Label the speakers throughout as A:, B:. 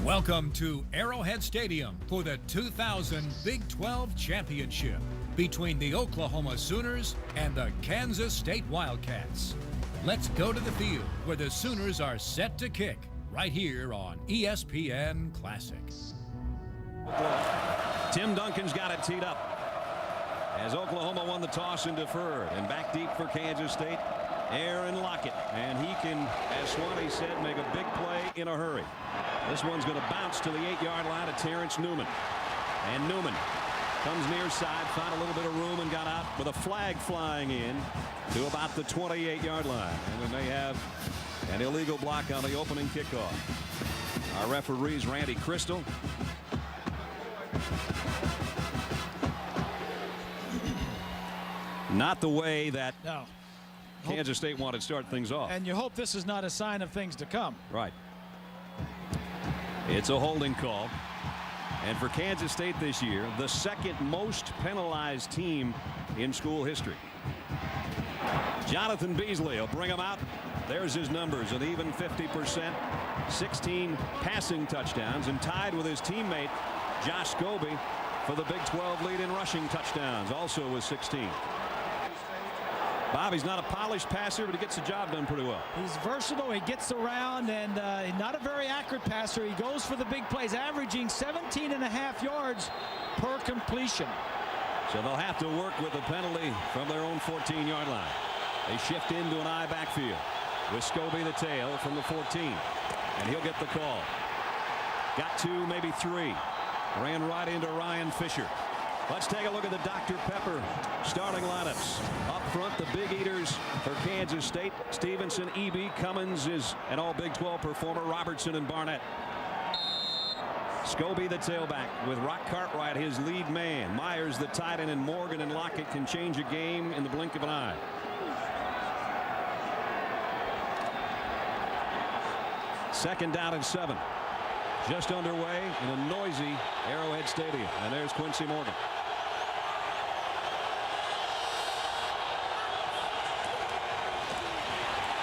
A: Welcome to Arrowhead Stadium for the 2000 Big 12 Championship between the Oklahoma Sooners and the Kansas State Wildcats. Let's go to the field where the Sooners are set to kick right here on ESPN Classic.
B: Tim Duncan's got it teed up as Oklahoma won the toss and deferred, and back deep for Kansas State, Aaron Lockett, and he can, as Swanee said, make a big play in a hurry. This one's going to bounce to the 8-yard line of Terrence Newman, and Newman comes near side, found a little bit of room and got out with a flag flying in to about the 28-yard line, and then they have an illegal block on the opening kickoff. Our referee's Randy Crystal. Not the way that Kansas State wanted to start things off.
C: And you hope this is not a sign of things to come.
B: Right. It's a holding call. And for Kansas State this year, the second most penalized team in school history. Jonathan Beasley will bring him out. There's his numbers, an even 50%, 16 passing touchdowns, and tied with his teammate Josh Scobie for the Big 12 lead in rushing touchdowns, also with 16. Bobby's not a polished passer, but he gets the job done pretty well.
C: He's versatile. He gets around, and not a very accurate passer. He goes for the big plays, averaging 17.5 yards per completion.
B: So they'll have to work with a penalty from their own 14-yard line. They shift into an I backfield with Scobie the tail from the 14, and he'll get the call. Got 2, maybe 3. Ran right into Ryan Fisher. Let's take a look at the Dr. Pepper starting lineups. Up front, the big eaters for Kansas State. Stevenson, E.B., Cummins is an all Big 12 performer. Robertson and Barnett. Scobie the tailback with Rock Cartwright his lead man. Myers the tight end, and Morgan and Lockett can change a game in the blink of an eye. Second down and 7. Just underway in a noisy Arrowhead Stadium. And there's Quincy Morgan.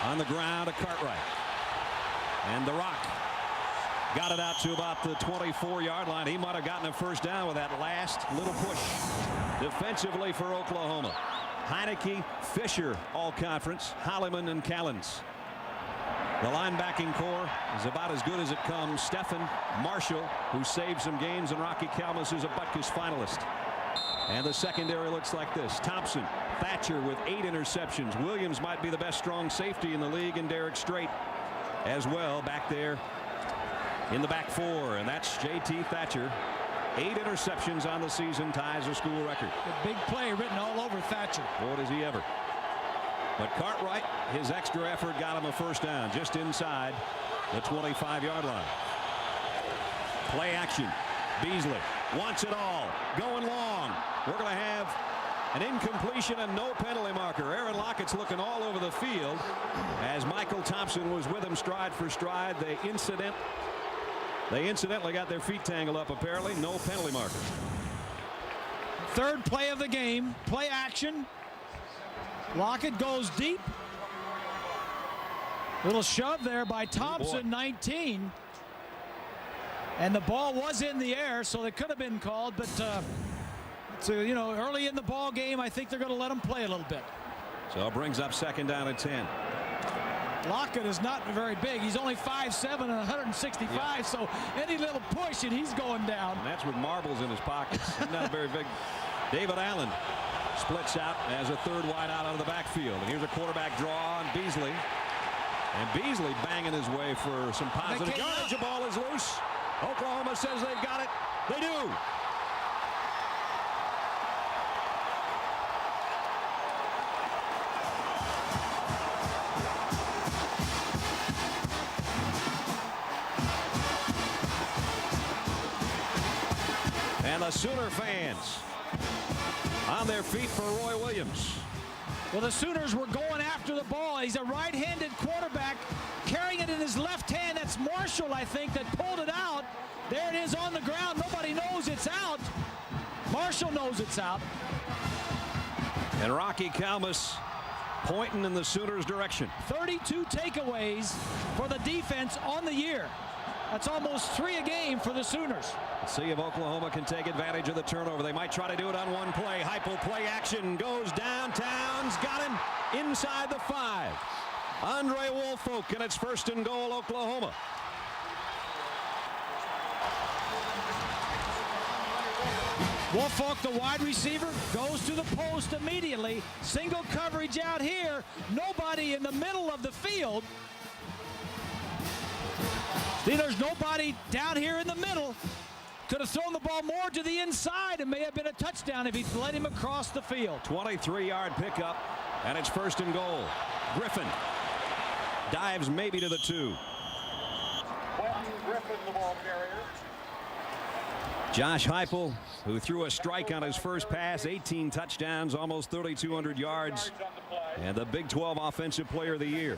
B: On the ground, a Cartwright. And the Rock got it out to about the 24-yard line. He might have gotten a first down with that last little push. Defensively for Oklahoma, Heineke, Fisher, all conference, Holliman and Callens. The linebacking core is about as good as it comes. Stephen Marshall, who saved some games, and Rocky Kalmus is a Butkus finalist. And the secondary looks like this. Thompson, Thatcher with 8 interceptions. Williams might be the best strong safety in the league, and Derek Strait as well back there in the back 4. And that's J.T. Thatcher. 8 interceptions on the season, ties a school record.
C: The big play written all over Thatcher.
B: Boy, does he ever. But Cartwright, his extra effort got him a first down just inside the 25-yard line. Play action. Beasley wants it all. Going long. We're going to have an incompletion and no penalty marker. Aaron Lockett's looking all over the field as Michael Thompson was with him stride for stride. They incidentally got their feet tangled up, apparently. No penalty marker.
C: Third play of the game. Play action. Lockett goes deep. Little shove there by Thompson, 19. And the ball was in the air, so it could have been called. But, you know, early in the ball game, I think they're going to let him play a little bit.
B: So it brings up second down and 10.
C: Lockett is not very big. He's only 5'7" and 165, yeah. So any little push and he's going down.
B: And that's with marbles in his pockets. He's not very big. David Allen splits out as a third wide out of the backfield. And here's a quarterback draw on Beasley. And Beasley banging his way for some positive yardage. The ball is loose. Oklahoma says they've got it. They do. And the Sooner fans on their feet for Roy Williams.
C: Well, the Sooners were going after the ball. He's a right-handed quarterback carrying it in his left hand. That's Marshall, I think, that pulled it out. There it is on the ground. Nobody knows it's out. Marshall knows it's out.
B: And Rocky Kalmus pointing in the Sooners' direction.
C: 32 takeaways for the defense on the year. That's almost 3 a game for the Sooners.
B: Let's see if Oklahoma can take advantage of the turnover. They might try to do it on one play. Heupel play action goes downtown's got him inside the 5. Andre Woolfolk, and it's 1st and goal, Oklahoma.
C: Woolfolk, the wide receiver, goes to the post immediately. Single coverage out here. Nobody in the middle of the field. See, there's nobody down here in the middle. Could have thrown the ball more to the inside and may have been a touchdown if he'd led him across the field.
B: 23-yard pickup, and it's 1st and goal. Griffin dives maybe to the 2.
D: Griffin, the ball carrier.
B: Josh Heupel, who threw a strike on his first pass, 18 touchdowns, almost 3,200 yards, and the Big 12 Offensive Player of the Year.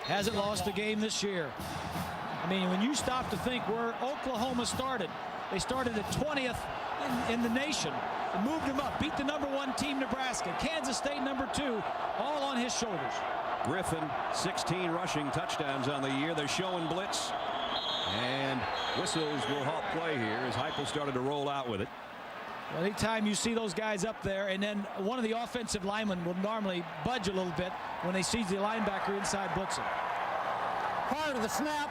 C: Hasn't lost a game this year. I mean, when you stop to think where Oklahoma started, they started at 20th in the nation and moved them up, beat the #1 team, Nebraska, Kansas State #2, all on his shoulders.
B: Griffin, 16 rushing touchdowns on the year. They're showing blitz, and whistles will halt play here as Heupel started to roll out with it.
C: Well, anytime you see those guys up there, and then one of the offensive linemen will normally budge a little bit when they see the linebacker inside blitzing.
E: Prior to the snap,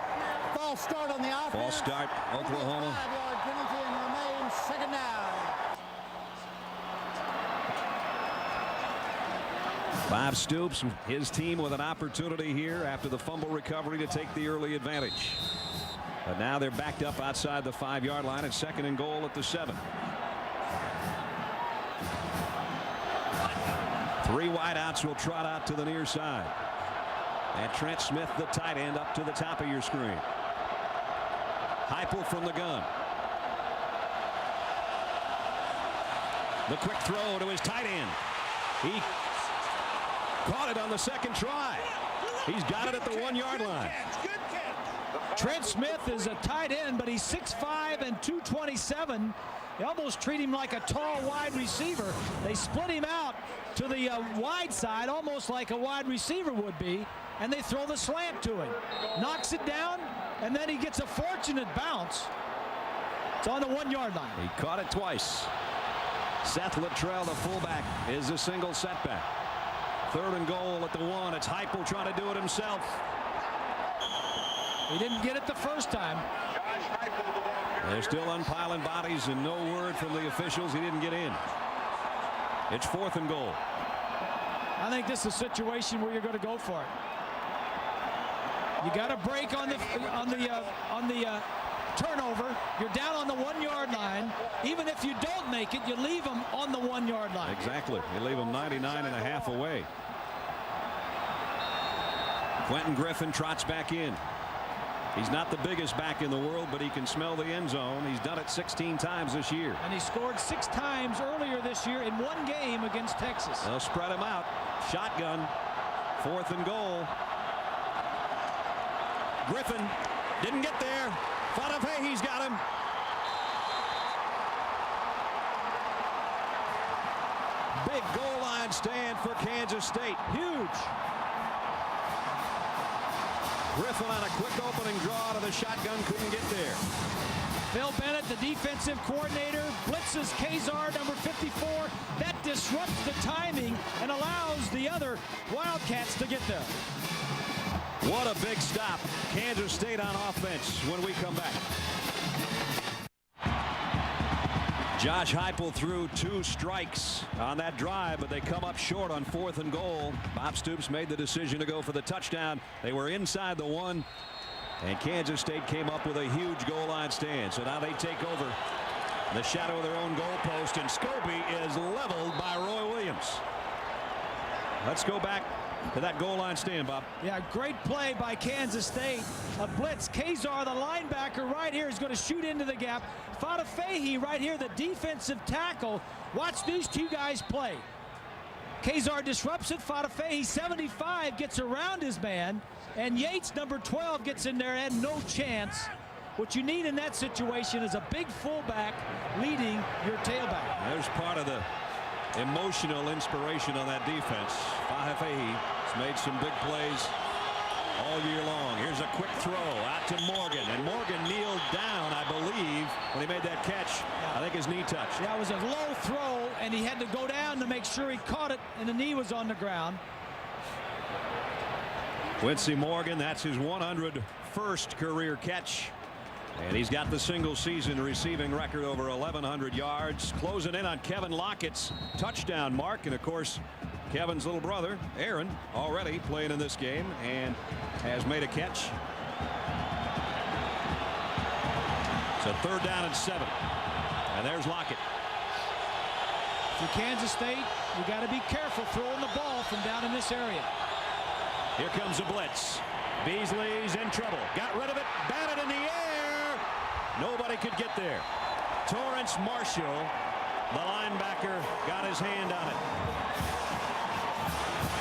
E: false start on the offense.
B: False start, Oklahoma.
E: 5-yard penalty and remains 2nd down.
B: Bob Stoops, his team with an opportunity here after the fumble recovery to take the early advantage. But now they're backed up outside the 5-yard line at 2nd and goal at the 7. 3 wideouts will trot out to the near side. And Trent Smith, the tight end, up to the top of your screen. Heupel from the gun. The quick throw to his tight end. He caught it on the 2nd try. He's got it at the 1-yard line.
C: Trent Smith is a tight end, but he's 6'5" and 227. They almost treat him like a tall wide receiver. They split him out to the wide side, almost like a wide receiver would be, and they throw the slant to him. Knocks it down, and then he gets a fortunate bounce. It's on the 1-yard line.
B: He caught it twice. Seth Luttrell, the fullback, is a single setback. 3rd and goal at the 1. It's Heupel trying to do it himself.
C: He didn't get it the first time.
B: They're still unpiling bodies and no word from the officials. He didn't get in. It's 4th and goal.
C: I think this is a situation where you're going to go for it. You got a break on the turnover. You're down on the 1-yard line. Even if you don't make it, you leave them on the 1-yard line.
B: Exactly. You leave them 99.5 away. Quentin Griffin trots back in. He's not the biggest back in the world, but he can smell the end zone. He's done it 16 times this year.
C: And he scored 6 times earlier this year in 1 game against Texas.
B: They'll spread him out. Shotgun. 4th and goal. Griffin didn't get there. Fadafehi's got him. Big goal line stand for Kansas State. Huge. Griffin on a quick opening draw to the shotgun, couldn't get there.
C: Bill Bennett, the defensive coordinator, blitzes Kazar, number 54. That disrupts the timing and allows the other Wildcats to get there.
B: What a big stop. Kansas State on offense when we come back. Josh Heupel threw 2 strikes on that drive, but they come up short on 4th and goal. Bob Stoops made the decision to go for the touchdown. They were inside the 1, and Kansas State came up with a huge goal line stand. So now they take over the shadow of their own goalpost, and Scobie is leveled by Roy Williams. Let's go back to that goal line stand, Bob.
C: Yeah, great play by Kansas State. A blitz. Kazar, the linebacker right here, is going to shoot into the gap. Fadafehi right here, the defensive tackle. Watch these 2 guys play. Kazar disrupts it. Fadafehi, 75, gets around his man. And Yates, number 12, gets in there and no chance. What you need in that situation is a big fullback leading your tailback.
B: There's part of the emotional inspiration on that defense. Fadafehi has made some big plays all year long. Here's a quick throw out to Morgan, and Morgan think his knee touched.
C: Yeah, it was a low throw, and he had to go down to make sure he caught it, and the knee was on the ground.
B: Quincy Morgan, that's his 101st career catch. And he's got the single season receiving record over 1,100 yards. Closing in on Kevin Lockett's touchdown mark. And of course, Kevin's little brother, Aaron, already playing in this game and has made a catch. So 3rd down and 7. And there's Lockett.
C: For Kansas State, you got to be careful throwing the ball from down in this area.
B: Here comes a blitz. Beasley's in trouble. Got rid of it. Batted in the air. Nobody could get there. Torrance Marshall, the linebacker, got his hand on it.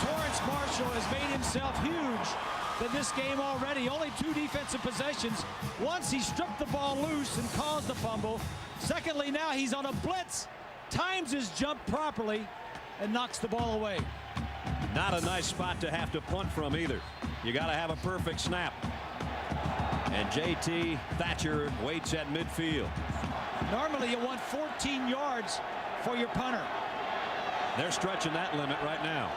C: Torrance Marshall has made himself huge in this game already. Only 2 defensive possessions. Once he stripped the ball loose and caused the fumble. Secondly, now he's on a blitz, times his jump properly, and knocks the ball away.
B: Not a nice spot to have to punt from either. You got to have a perfect snap. And JT Thatcher waits at midfield.
C: Normally you want 14 yards for your punter.
B: They're stretching that limit right now.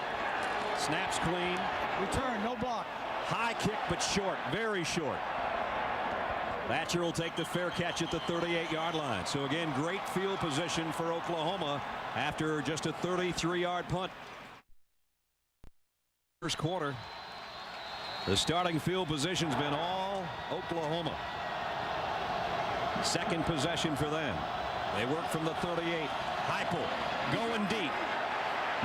B: Snaps clean.
C: Return, no block.
B: High kick, but short, very short. Thatcher will take the fair catch at the 38-yard line. So again, great field position for Oklahoma after just a 33-yard punt. First quarter. The starting field position's been all Oklahoma. Second possession for them. They work from the 38. Heupel going deep.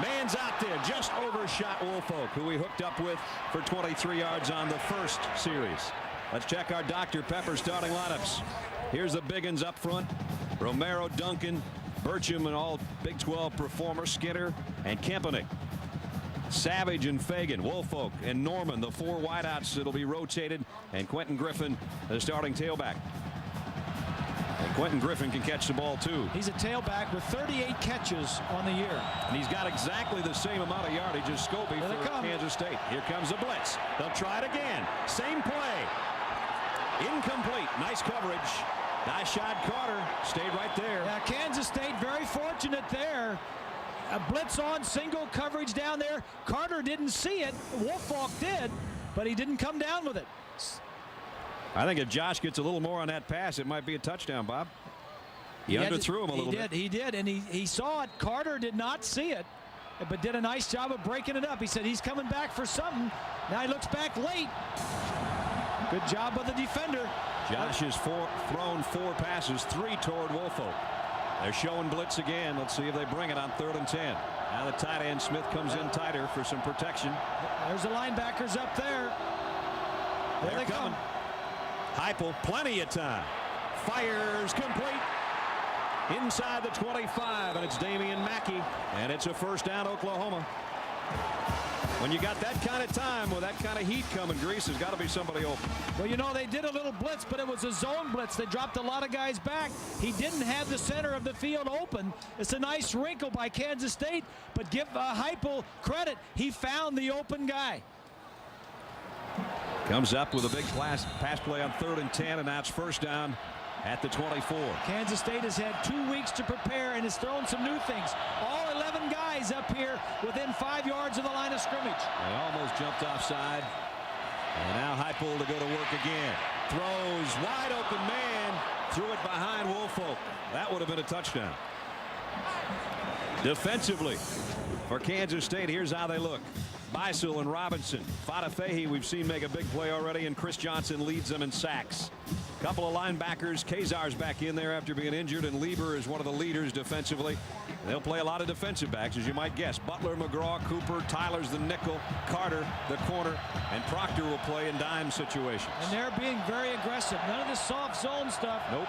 B: Man's out there, just overshot Woolfolk, who we hooked up with for 23 yards on the first series. Let's check our Dr. Pepper starting lineups. Here's the big uns up front. Romero, Duncan, Burcham, and all Big 12 performers, Skinner and Kempenick. Savage and Fagan, Woolfolk and Norman, the 4 wideouts that'll be rotated, and Quentin Griffin, the starting tailback. And Quentin Griffin can catch the ball too.
C: He's a tailback with 38 catches on the year.
B: And he's got exactly the same amount of yardage as Scobie for Kansas State. Here comes the blitz. They'll try it again. Same play. Incomplete. Nice coverage. Dashad Carter stayed right there.
C: Yeah, Kansas State very fortunate there. A blitz on, single coverage down there. Carter didn't see it. Woolfolk did, but he didn't come down with it.
B: I think if Josh gets a little more on that pass, it might be a touchdown, Bob. He underthrew him a little bit.
C: He did, and he saw it. Carter did not see it, but did a nice job of breaking it up. He said he's coming back for something. Now he looks back late. Good job by the defender.
B: Josh has thrown 4 passes, 3 toward Woolfolk. They're showing blitz again. Let's see if they bring it on 3rd and 10. Now the tight end Smith comes in tighter for some protection.
C: There's the linebackers up there. There they come.
B: Heupel, plenty of time. Fires complete. Inside the 25, and it's Damian Mackey. And it's a first down, Oklahoma. When you got that kind of time with that kind of heat coming, Grease, there's got to be somebody open.
C: Well, you know, they did a little blitz, but it was a zone blitz. They dropped a lot of guys back. He didn't have the center of the field open. It's a nice wrinkle by Kansas State, but give Heupel credit. He found the open guy.
B: Comes up with a big pass play on 3rd and 10, and now it's first down at the 24.
C: Kansas State has had 2 weeks to prepare and has thrown some new things. All 11 guys up here within 5 yards of the line of scrimmage.
B: They almost jumped offside. And now Heupel to go to work again. Throws wide open man. Threw it behind Woolfolk. That would have been a touchdown. Defensively for Kansas State, here's how they look. Beisel and Robinson. Fadafehi we've seen make a big play already, and Chris Johnson leads them in sacks. Couple of linebackers. Kazar's back in there after being injured, and Lieber is one of the leaders defensively. They'll play a lot of defensive backs, as you might guess. Butler, McGraw, Cooper, Tyler's the nickel, Carter the corner, and Proctor will play in dime situations.
C: And they're being very aggressive. None of this soft zone stuff.
B: Nope.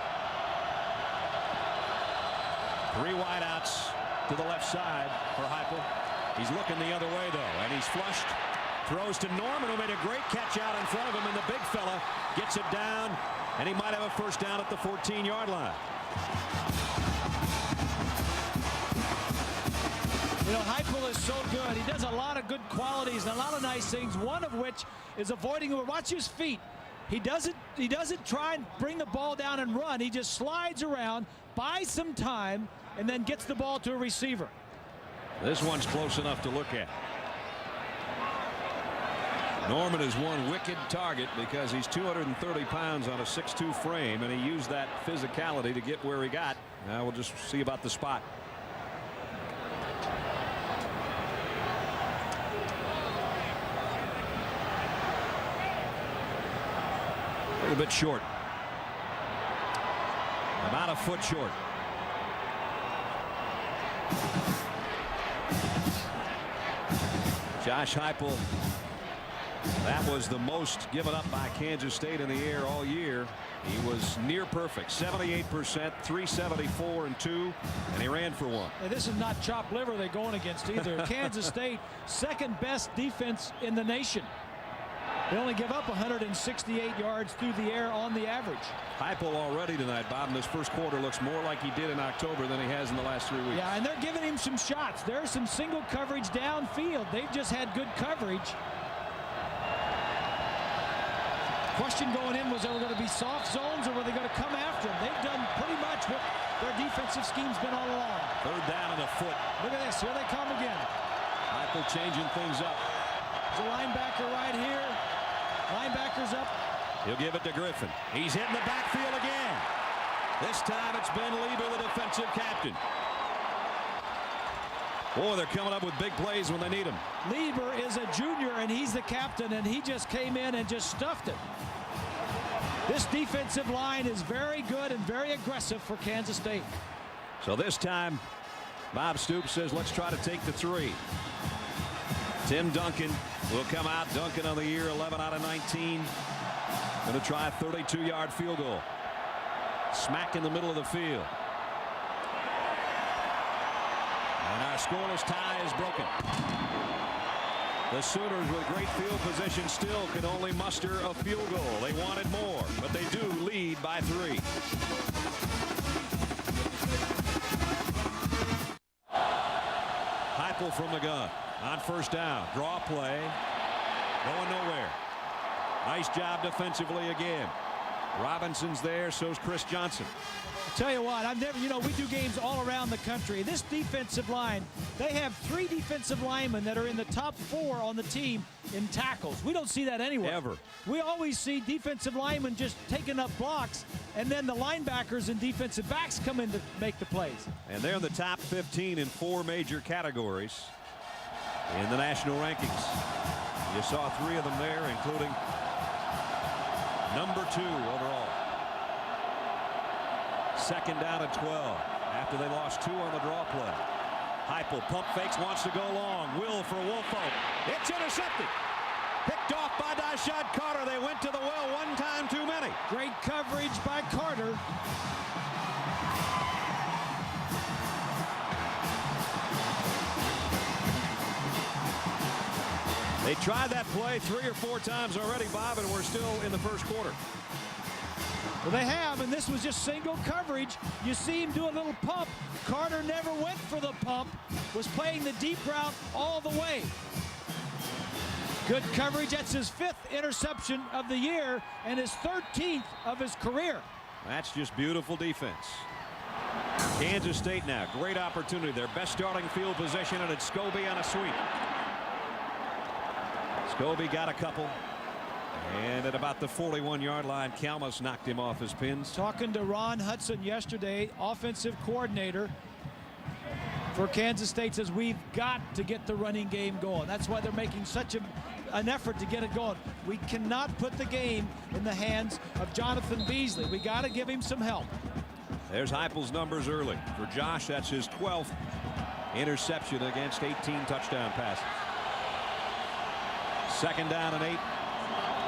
B: 3 wideouts to the left side for Heupel. He's looking the other way, though, and he's flushed. Throws to Norman, who made a great catch out in front of him, and the big fella gets it down, and he might have a first down at the 14-yard line.
C: You know, Heupel is so good. He does a lot of good qualities and a lot of nice things, one of which is avoiding. Watch his feet. He doesn't try and bring the ball down and run. He just slides around, buys some time, and then gets the ball to a receiver.
B: This one's close enough to look at. Norman is one wicked target because he's 230 pounds on a 6'2" frame, and he used that physicality to get where he got. Now we'll just see about the spot. A little bit short. About a foot short. Josh Heupel. That was the most given up by Kansas State in the air all year. He was near perfect. 78%, 374 and 2, and he ran for one.
C: And this is not chopped liver they're going against either. Kansas State, second best defense in the nation. They only give up 168 yards through the air on the average.
B: Heupel already tonight, Bob, in this first quarter looks more like he did in October than he has in the last 3 weeks.
C: Yeah, and they're giving him some shots. There's some single coverage downfield. They've just had good coverage. Question going in was, they were going to be soft zones or were they going to come after him? They've done pretty much what their defensive scheme's been all along.
B: Third down and a foot.
C: Look at this. Here they come again.
B: Heupel changing things up.
C: There's a linebacker right here. Linebacker's up.
B: He'll give it to Griffin. He's hitting the backfield again. This time it's Ben Lieber, the defensive captain. Boy, they're coming up with big plays when they need them.
C: Lieber is a junior, and he's the captain, and he just came in and just stuffed it. This defensive line is very good and very aggressive for Kansas State.
B: So this time, Bob Stoops says, let's try to take the 3. Tim Duncan will come out. Duncan on the year, 11 out of 19. Going to try a 32-yard field goal. Smack in the middle of the field. And our scoreless tie is broken. The Sooners, with great field position, still can only muster a field goal. They wanted more, but they do lead by 3. Heupel from the gun on first down. Draw play. Going nowhere. Nice job defensively again. Robinson's there, so's Chris Johnson.
C: I'll tell you what, I've never, we do games all around the country. This defensive line, they have 3 defensive linemen that are in the top 4 on the team in tackles. We don't see that anywhere.
B: Ever.
C: We always see defensive linemen just taking up blocks, and then the linebackers and defensive backs come in to make the plays.
B: And they're in the top 15 in 4 major categories in the national rankings. You saw 3 of them there, including number 2 overall. Second down and 12 after they lost 2 on the draw play. Heupel pump fakes, wants to go long. Will for Wolfo. It's intercepted. Picked off by Dashad Carter. They went to the well one time too many.
C: Great coverage by Carter.
B: They tried that play 3 or 4 times already, Bob, and we're still in the first quarter.
C: Well, they have, and this was just single coverage. You see him do a little pump. Carter never went for the pump, was playing the deep route all the way. Good coverage. That's his 5th interception of the year and his 13th of his career.
B: That's just beautiful defense. Kansas State now, great opportunity. Their best starting field position, and it's Scobie on a sweep. Scobie got a couple. And at about the 41-yard line, Kalmus knocked him off his pins.
C: Talking to Ron Hudson yesterday, offensive coordinator for Kansas State, says we've got to get the running game going. That's why they're making such an effort to get it going. We cannot put the game in the hands of Jonathan Beasley. We got to give him some help.
B: There's Heupel's numbers early. For Josh, that's his 12th interception against 18 touchdown passes. Second down and 8.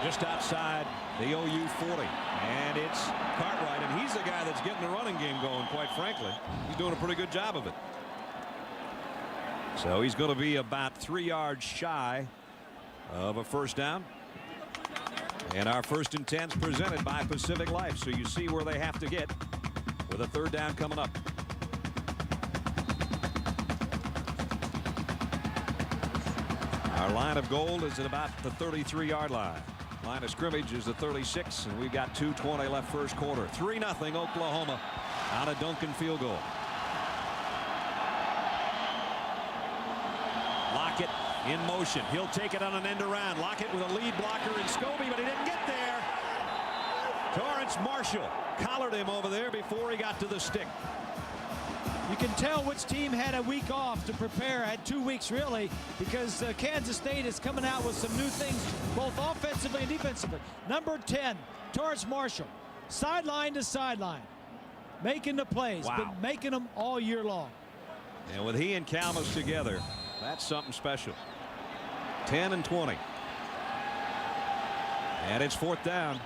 B: Just outside the OU 40. And it's Cartwright, and he's the guy that's getting the running game going, quite frankly. He's doing a pretty good job of it. So he's going to be about 3 yards shy of a first down. And our 1st and 10's presented by Pacific Life. So you see where they have to get with a 3rd down coming up. Our line of gold is at about the 33-yard line. Line of scrimmage is the 36, and we've got 2:20 left first quarter. 3-0 Oklahoma on a Duncan field goal. Lockett in motion. He'll take it on an end around. Lockett with a lead blocker in Scobie, but he didn't get there. Torrance Marshall collared him over there before he got to the stick.
C: You can tell which team had a week off to prepare, had 2 weeks really, because Kansas State is coming out with some new things, both offensively and defensively. Number 10, Torrance Marshall, sideline to sideline, making the plays,
B: wow.
C: Been making them all year long.
B: And with he and Kalmus together, that's something special. 10 and 20. And it's 4th down.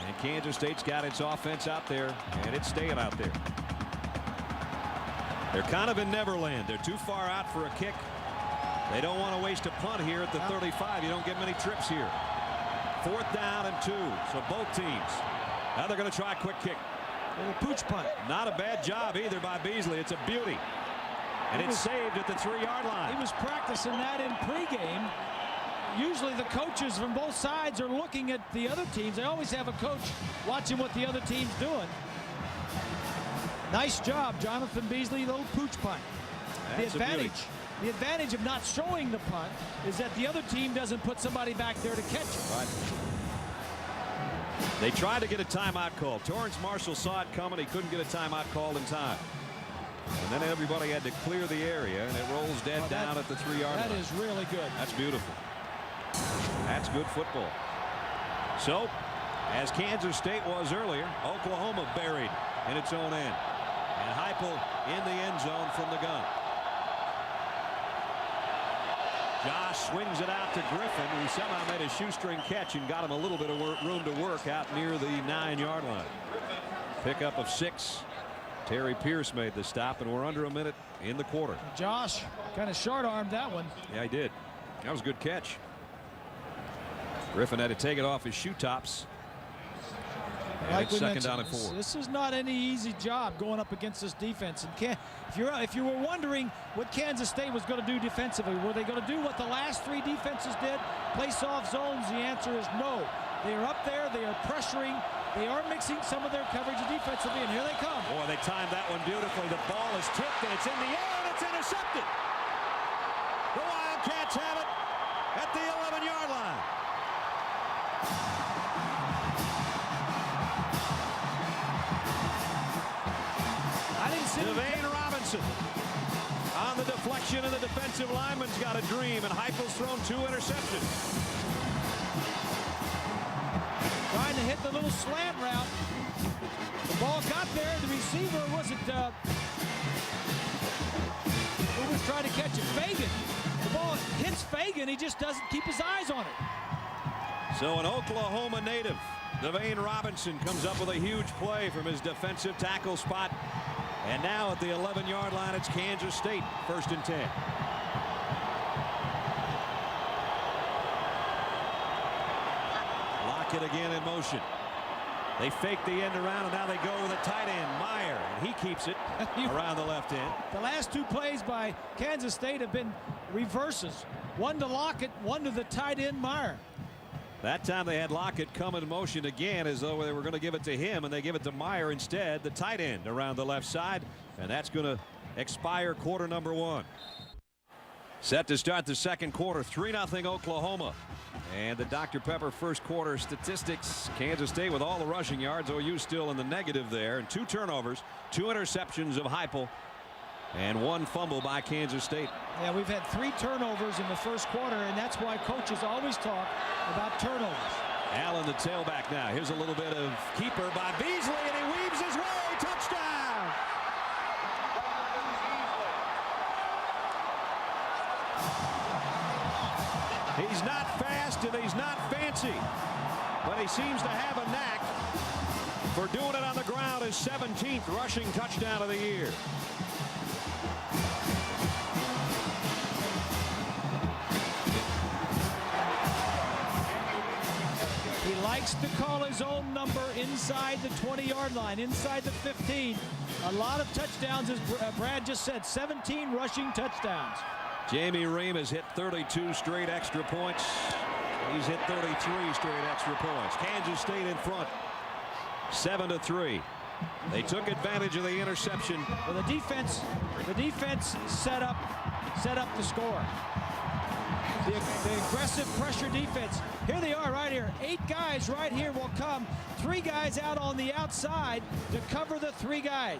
B: And Kansas State's got its offense out there, and it's staying out there. They're kind of in Neverland. They're too far out for a kick. They don't want to waste a punt here at the 35. You don't get many trips here. 4th down and 2. So both teams. Now they're going to try a quick kick.
C: And a pooch punt.
B: Not a bad job either by Beasley. It's a beauty. And it's saved at the 3-yard line.
C: He was practicing that in pregame. Usually the coaches from both sides are looking at the other teams. They always have a coach watching what the other team's doing. Nice job, Jonathan Beasley, little pooch punt.
B: That's
C: The advantage of not showing the punt is that the other team doesn't put somebody back there to catch it.
B: Right. They tried to get a timeout call. Torrance Marshall saw it coming. He couldn't get a timeout called in time. And then everybody had to clear the area, and it rolls dead down at the 3-yard line.
C: That is really good.
B: That's beautiful. That's good football. So, as Kansas State was earlier, Oklahoma buried in its own end. And Heupel in the end zone from the gun. Josh swings it out to Griffin, who somehow made a shoestring catch and got him a little bit of room to work out near the 9-yard line. Pickup of 6. Terry Pierce made the stop, and we're under a minute in the quarter.
C: Josh kind of short-armed that one.
B: Yeah, he did. That was a good catch. Griffin had to take it off his shoe tops. And
C: Like
B: it's 2nd down and 4.
C: This is not any easy job going up against this defense. And if you were wondering what Kansas State was going to do defensively, were they going to do what the last 3 defenses did, place off zones? The answer is no. They are up there. They are pressuring. They are mixing some of their coverage defensively, and here they come.
B: Boy, they timed that one beautifully. The ball is tipped, and it's in the air, and it's intercepted. The Wildcats have it at the 11-yard line.
C: I didn't see
B: Devane Robinson on the deflection, and the defensive lineman's got a dream, and Heupel's thrown 2 interceptions.
C: Trying to hit the little slant route. The ball got there. The receiver wasn't. Who was trying to catch it? Fagan. The ball hits Fagan. He just doesn't keep his eyes on it.
B: So an Oklahoma native, Devane Robinson, comes up with a huge play from his defensive tackle spot. And now at the 11-yard line, it's Kansas State, 1st and 10. Lockett again in motion. They fake the end around, and now they go with a tight end, Meyer, and he keeps it around the left end.
C: The last 2 plays by Kansas State have been reverses. One to Lockett, one to the tight end, Meyer.
B: That time they had Lockett come in motion again as though they were going to give it to him, and they give it to Meyer instead, the tight end around the left side, and that's going to expire quarter number 1. Set to start the 2nd quarter, 3-0 Oklahoma. And the Dr. Pepper first quarter statistics. Kansas State with all the rushing yards. OU still in the negative there. And 2 turnovers, 2 interceptions of Heupel, and 1 fumble by Kansas State.
C: Yeah, we've had 3 turnovers in the first quarter, and that's why coaches always talk about turnovers.
B: Allen, the tailback now. Here's a little bit of keeper by Beasley, and he weaves his way. Touchdown! He's not fast and he's not fancy, but he seems to have a knack for doing it on the ground. His 17th rushing touchdown of the year.
C: He likes to call his own number inside the 20-yard line, inside the 15. A lot of touchdowns, as Brad just said, 17 rushing touchdowns.
B: Jamie Ream has hit 32 straight extra points. He's hit 33 straight extra points. Kansas State in front, 7-3. They took advantage of the interception.
C: Well, the defense set up the score. The aggressive pressure defense. Here they are right here. 8 guys right here will come. 3 guys out on the outside to cover the 3 guys.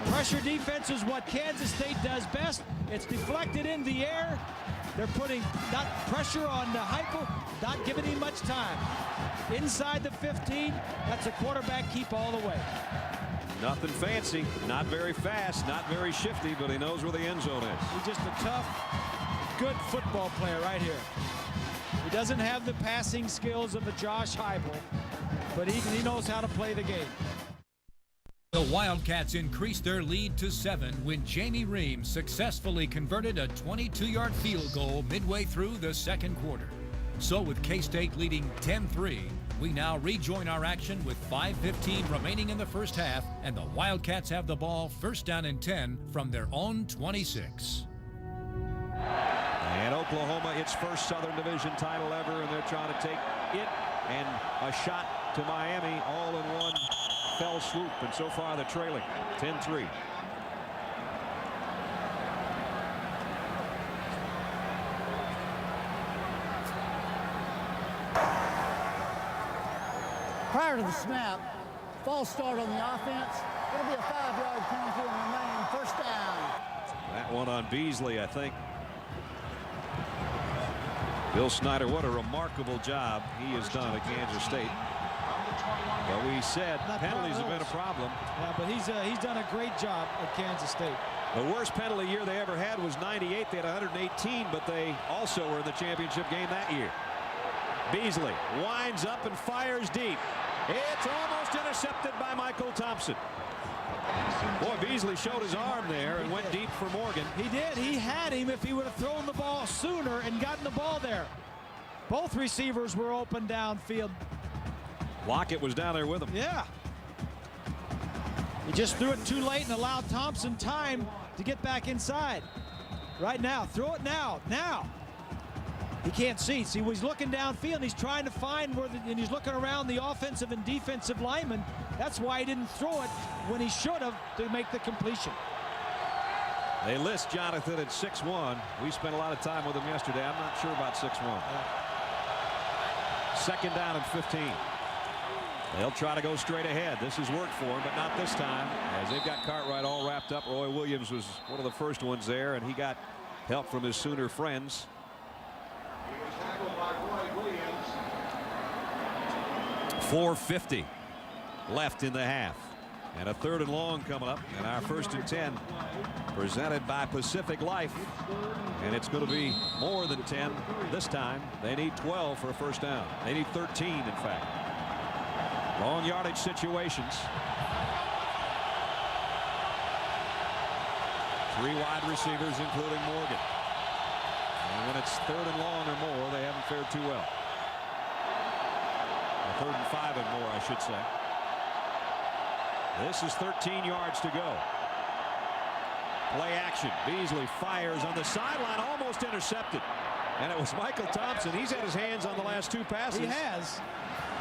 C: Pressure defense is what Kansas State does best. It's deflected in the air. They're putting not pressure on Heupel, not giving him much time. Inside the 15, that's a quarterback keep all the way.
B: Nothing fancy, not very fast, not very shifty, but he knows where the end zone is.
C: He's just a tough, good football player right here. He doesn't have the passing skills of a Josh Heupel, but he knows how to play the game.
A: The Wildcats increased their lead to 7 when Jamie Reams successfully converted a 22-yard field goal midway through the second quarter. So with K-State leading 10-3, we now rejoin our action with 5:15 remaining in the first half, and the Wildcats have the ball first down and 10 from their own 26.
B: And Oklahoma, its first Southern Division title ever, and they're trying to take it and a shot to Miami all in one fell swoop, and so far they're trailing 10-3.
E: Prior to the snap, false start on the offense. It'll be a 5-yard penalty and remain first down.
B: That one on Beasley, I think. Bill Snyder, what a remarkable job he has done at Kansas State. But we said penalties have been a problem.
C: Yeah, but he's done a great job at Kansas State.
B: The worst penalty year they ever had was '98. They had 118, but they also were in the championship game that year. Beasley winds up and fires deep. It's almost intercepted by Michael Thompson. Boy, Beasley showed his arm there and went deep for Morgan.
C: He did. He had him if he would have thrown the ball sooner and gotten the ball there. Both receivers were open downfield.
B: Lockett was down there with him.
C: Yeah. He just threw it too late and allowed Thompson time to get back inside. Right now. Throw it now. Now. He can't see. See, he's looking downfield. He's trying to find and he's looking around the offensive and defensive linemen. That's why he didn't throw it when he should have to make the completion.
B: They list Jonathan at 6'1". We spent a lot of time with him yesterday. I'm not sure about 6'1". Second down and 15. They'll try to go straight ahead. This has worked for him, but not this time, as they've got Cartwright all wrapped up. Roy Williams was one of the first ones there, and he got help from his Sooner friends. .450 left in the half, and a 3rd and long coming up, and our 1st and 10 presented by Pacific Life, and it's going to be more than 10 this time. They need 12 for a first down. They need 13, in fact. Long yardage situations. 3 wide receivers, including Morgan. And when it's 3rd and long or more, they haven't fared too well. Or 3rd and 5 and more, I should say. This is 13 yards to go. Play action. Beasley fires on the sideline, almost intercepted. And it was Michael Thompson. He's had his hands on the last 2 passes.
C: He has.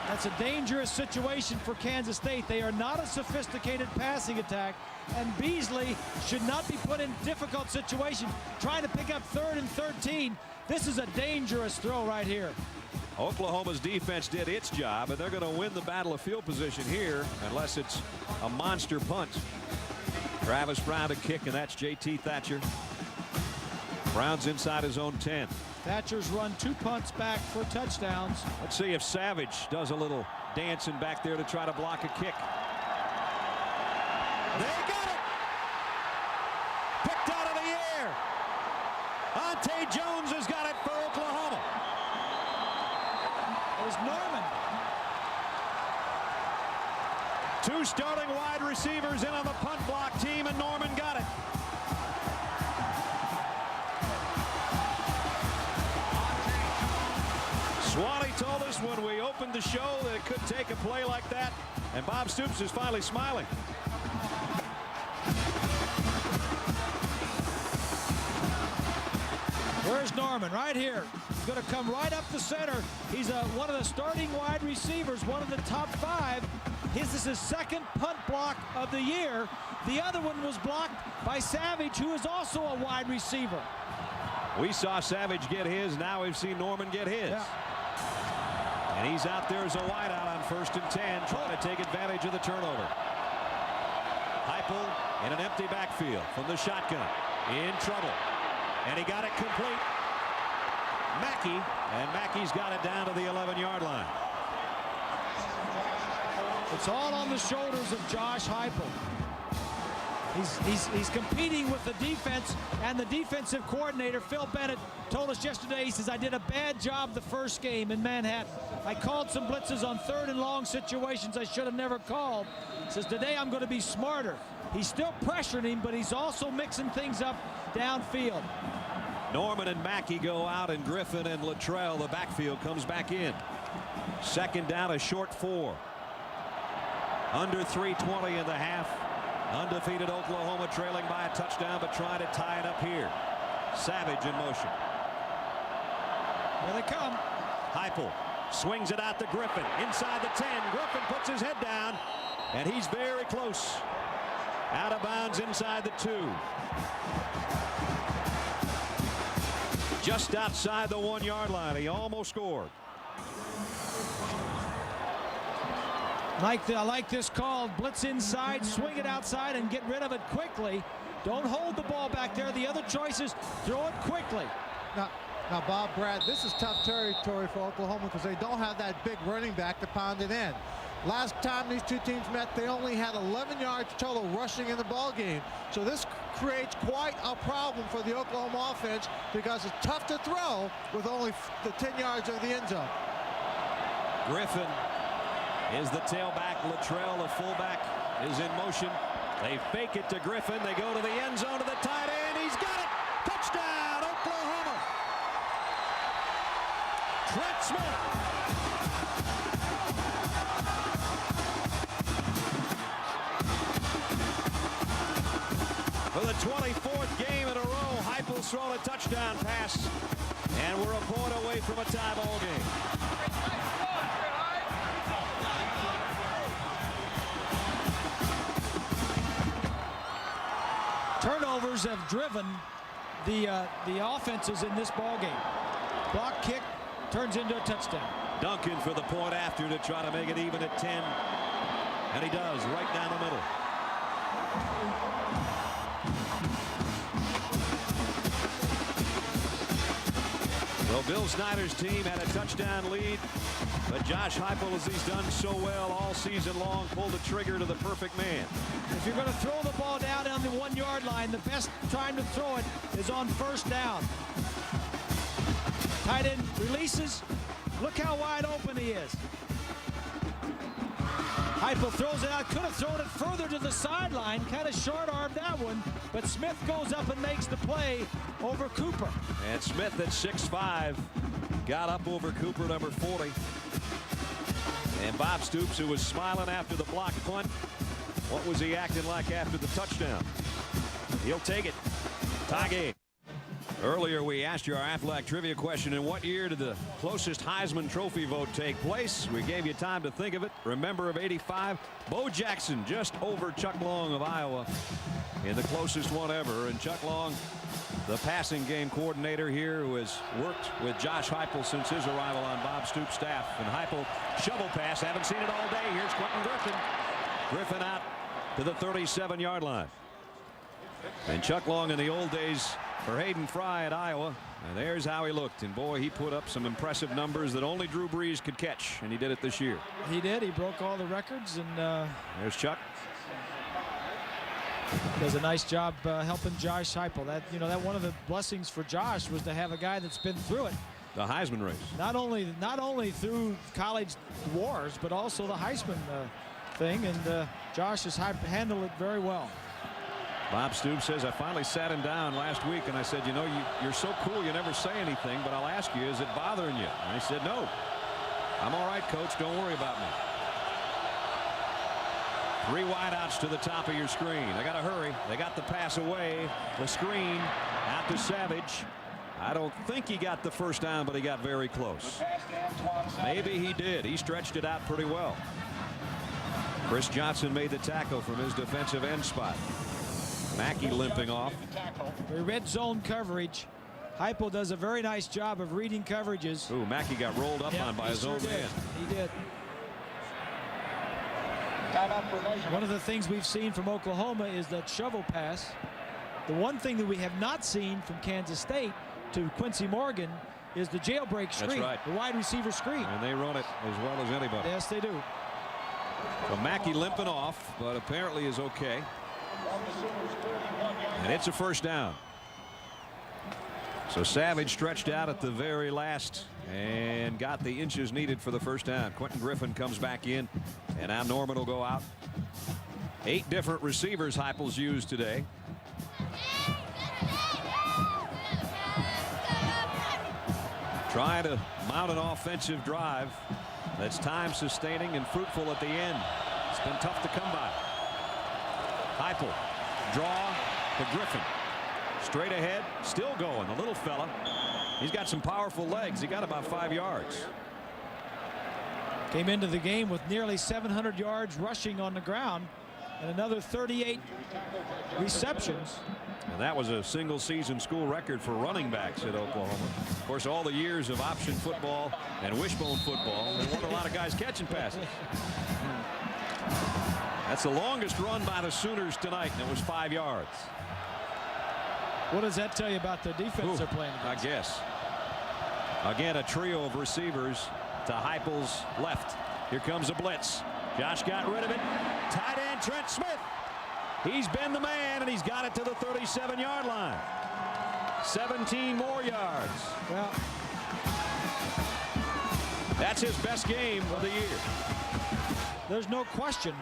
C: That's a dangerous situation for Kansas State. They are not a sophisticated passing attack, and Beasley should not be put in difficult situation trying to pick up 3rd and 13. This is a dangerous throw right here.
B: Oklahoma's defense did its job, and they're going to win the battle of field position here unless it's a monster punt. Travis Brown to kick, and that's J.T. Thatcher. Brown's inside his own 10.
C: Thatcher's run 2 punts back for touchdowns.
B: Let's see if Savage does a little dancing back there to try to block a kick. They got it! Picked out of the air. Ante Jones has got it for Oklahoma.
C: It was Norman.
B: 2 starting wide receivers in on the punt block team, and Norman got it. Swanee told us when we opened the show that it could take a play like that, and Bob Stoops is finally smiling.
C: Where's Norman? Right here. going to come right up the center. He's one of the starting wide receivers, one of the top 5. His is his second punt block of the year. The other one was blocked by Savage, who is also a wide receiver.
B: We saw Savage get his. Now we've seen Norman get his.
C: Yeah.
B: And he's out there as a wideout on 1st and 10, trying to take advantage of the turnover. Heupel in an empty backfield from the shotgun. In trouble. And he got it complete. Mackey. And Mackey's got it down to the 11-yard line.
C: It's all on the shoulders of Josh Heupel. He's competing with the defense, and the defensive coordinator, Phil Bennett, told us yesterday, he says, I did a bad job the first game in Manhattan. I called some blitzes on 3rd and long situations I should have never called. He says, today I'm going to be smarter. He's still pressuring him, but he's also mixing things up downfield.
B: Norman and Mackey go out, and Griffin and Luttrell, the backfield, comes back in. 2nd down, a short 4. Under 3:20 in the half. Undefeated Oklahoma trailing by a touchdown, but trying to tie it up here. Savage in motion.
C: Here they come.
B: Heupel swings it out to Griffin. Inside the 10. Griffin puts his head down, and he's very close. Out of bounds inside the 2. Just outside the 1-yard line. He almost scored.
C: I like this call. Blitz inside, swing it outside, and get rid of it quickly. Don't hold the ball back there. The other choice is throw it quickly.
D: Now, Bob, Brad, this is tough territory for Oklahoma because they don't have that big running back to pound it in. Last time these two teams met, they only had 11 yards total rushing in the ball game. So this creates quite a problem for the Oklahoma offense because it's tough to throw with only the 10 yards of the end zone.
B: Griffin is the tailback. Luttrell, the fullback, is in motion. They fake it to Griffin. They go to the end zone to the tight end. He's got it. Touchdown, Oklahoma. Trent Smith. For the 24th game in a row, Heupel's thrown a touchdown pass, and we're a point away from a tie ball game.
C: Turnovers have driven the offenses in this ball game. Block kick turns into a touchdown.
B: Duncan for the point after to try to make it even at 10, and he does right down the middle. Well, Bill Snyder's team had a touchdown lead, but Josh Heupel, as he's done so well all season long, pulled the trigger to the perfect man.
C: If you're going to throw the ball down on the 1-yard line, the best time to throw it is on 1st down. Tight end releases. Look how wide open he is. Heupel throws it out. Could have thrown it further to the sideline. Kind of short-armed that one. But Smith goes up and makes the play over Cooper.
B: And Smith at 6'5", got up over Cooper, number 40. And Bob Stoops, who was smiling after the block punt, what was he acting like after the touchdown? He'll take it. Tie game. Earlier, we asked you our Aflac trivia question: in what year did the closest Heisman Trophy vote take place? We gave you time to think of it. Remember of '85, Bo Jackson just over Chuck Long of Iowa in the closest one ever. And Chuck Long, the passing game coordinator here, who has worked with Josh Heupel since his arrival on Bob Stoops' staff. And Heupel shovel pass. Haven't seen it all day. Here's Quentin Griffin. Griffin out to the 37-yard line. And Chuck Long in the old days for Hayden Fry at Iowa, and there's how he looked. And boy, he put up some impressive numbers that only Drew Brees could catch, and he did it this year.
C: He did. He broke all the records, and
B: there's Chuck.
C: Does a nice job helping Josh Heupel. That one of the blessings for Josh was to have a guy that's been through it.
B: The Heisman race.
C: Not only through college wars, but also the Heisman thing, and Josh has handled it very well.
B: Bob Stoops says, I finally sat him down last week and I said, you're so cool, you never say anything, but I'll ask you, is it bothering you? And he said, no, I'm all right, coach, don't worry about me. 3 wideouts to the top of your screen. They got to hurry. They got the pass away. The screen out to Savage. I don't think he got the first down, but he got very close. Maybe he did. He stretched it out pretty well. Chris Johnson made the tackle from his defensive end spot. Mackey limping off.
C: The red zone coverage. Heupel does a very nice job of reading coverages.
B: Ooh, Mackey got rolled up on by his own man.
C: He did. One of the things we've seen from Oklahoma is that shovel pass. The one thing that we have not seen from Kansas State to Quincy Morgan is the jailbreak screen.
B: That's right.
C: The wide receiver screen.
B: And they run it as well as anybody.
C: Yes, they do.
B: So Mackey limping off, but apparently is okay. And it's a first down. So Savage stretched out at the very last and got the inches needed for the first down. Quentin Griffin comes back in, and now Norman will go out. 8 different receivers Heupel's used today. Trying to mount an offensive drive that's time sustaining and fruitful at the end. It's been tough to come by. Heupel draw to Griffin. Straight ahead, still going. The little fella. He's got some powerful legs. He got about 5 yards.
C: Came into the game with nearly 700 yards rushing on the ground and another 38 receptions.
B: And that was a single season school record for running backs at Oklahoma. Of course, all the years of option football and wishbone football, there weren't a lot of guys catching passes. That's the longest run by the Sooners tonight, and it was 5 yards.
C: What does that tell you about the defense they're playing against?
B: I guess. Again, a trio of receivers to Heupel's left. Here comes a blitz. Josh got rid of it. Tight end Trent Smith. He's been the man, and he's got it to the 37-yard line. 17 more yards.
C: Well,
B: that's his best game of the year.
C: There's no question.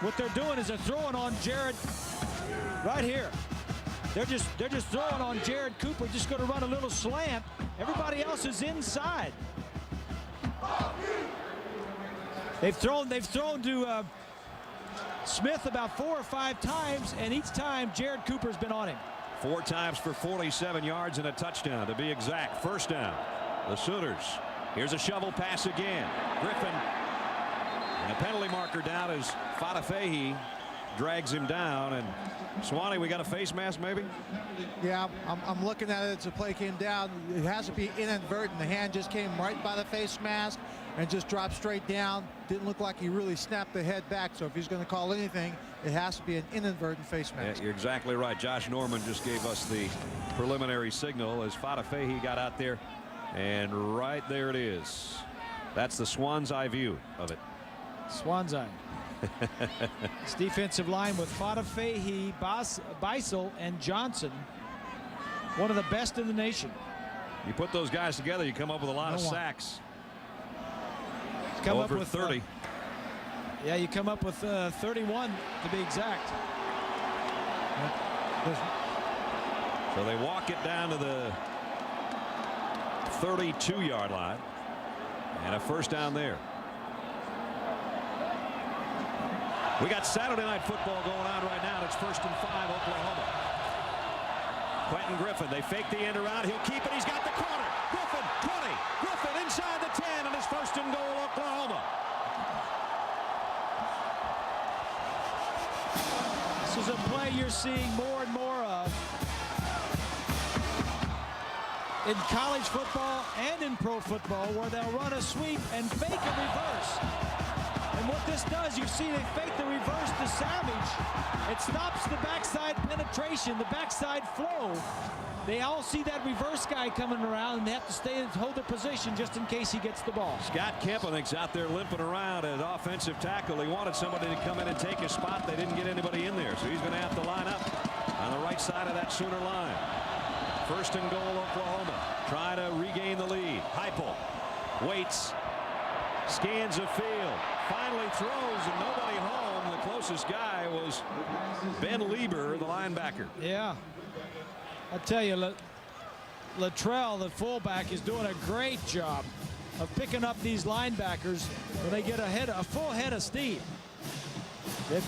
C: What they're doing is they're throwing on Jared right here. They're just throwing on Jared Cooper, just going to run a little slant. Everybody else is inside. They've thrown to Smith about 4 or 5 times, and each time Jared Cooper's been on him.
B: 4 times for 47 yards and a touchdown, to be exact. First down. The Sooners. Here's a shovel pass again. Griffin. And a penalty marker down as Fadafehi drags him down. And Swanee, we got a face mask maybe?
D: Yeah, I'm looking at it as the play came down. It has to be inadvertent. The hand just came right by the face mask and just dropped straight down. Didn't look like he really snapped the head back. So if he's going to call anything, it has to be an inadvertent face mask.
B: Yeah, you're exactly right. Josh Norman just gave us the preliminary signal as Fadafehi got out there. And right there it is. That's the swan's eye view of it.
C: Swan's eye. This defensive line with Fadafehi, Beisel, and Johnson, one of the best in the nation.
B: You put those guys together, you come up with a lot of sacks.
C: Come
B: over
C: up with
B: 30.
C: Yeah, you come up with 31 to be exact.
B: So they walk it down to the 32-yard line, and a first down there. We got Saturday Night Football going on right now. It's 1st and 5, Oklahoma. Quentin Griffin, they fake the end around. He'll keep it. He's got the corner. Griffin, 20. Griffin inside the 10, and it's 1st and goal, Oklahoma.
C: This is a play you're seeing more and more of in college football and in pro football, where they'll run a sweep and fake a reverse. And what this does, you see they fake the reverse to Savage. It stops the backside penetration, the backside flow. They all see that reverse guy coming around, and they have to stay and hold their position just in case he gets the ball.
B: Scott Kemp, I think, is out there limping around at offensive tackle. He wanted somebody to come in and take his spot. They didn't get anybody in there, so he's going to have to line up on the right side of that Sooner line. 1st and goal, Oklahoma. Try to regain the lead. Heupel waits, scans the field, finally throws, and nobody home. The closest guy was Ben Lieber, the linebacker.
C: Yeah. I tell you, Latrell, the fullback, is doing a great job of picking up these linebackers when they get a full head of steam.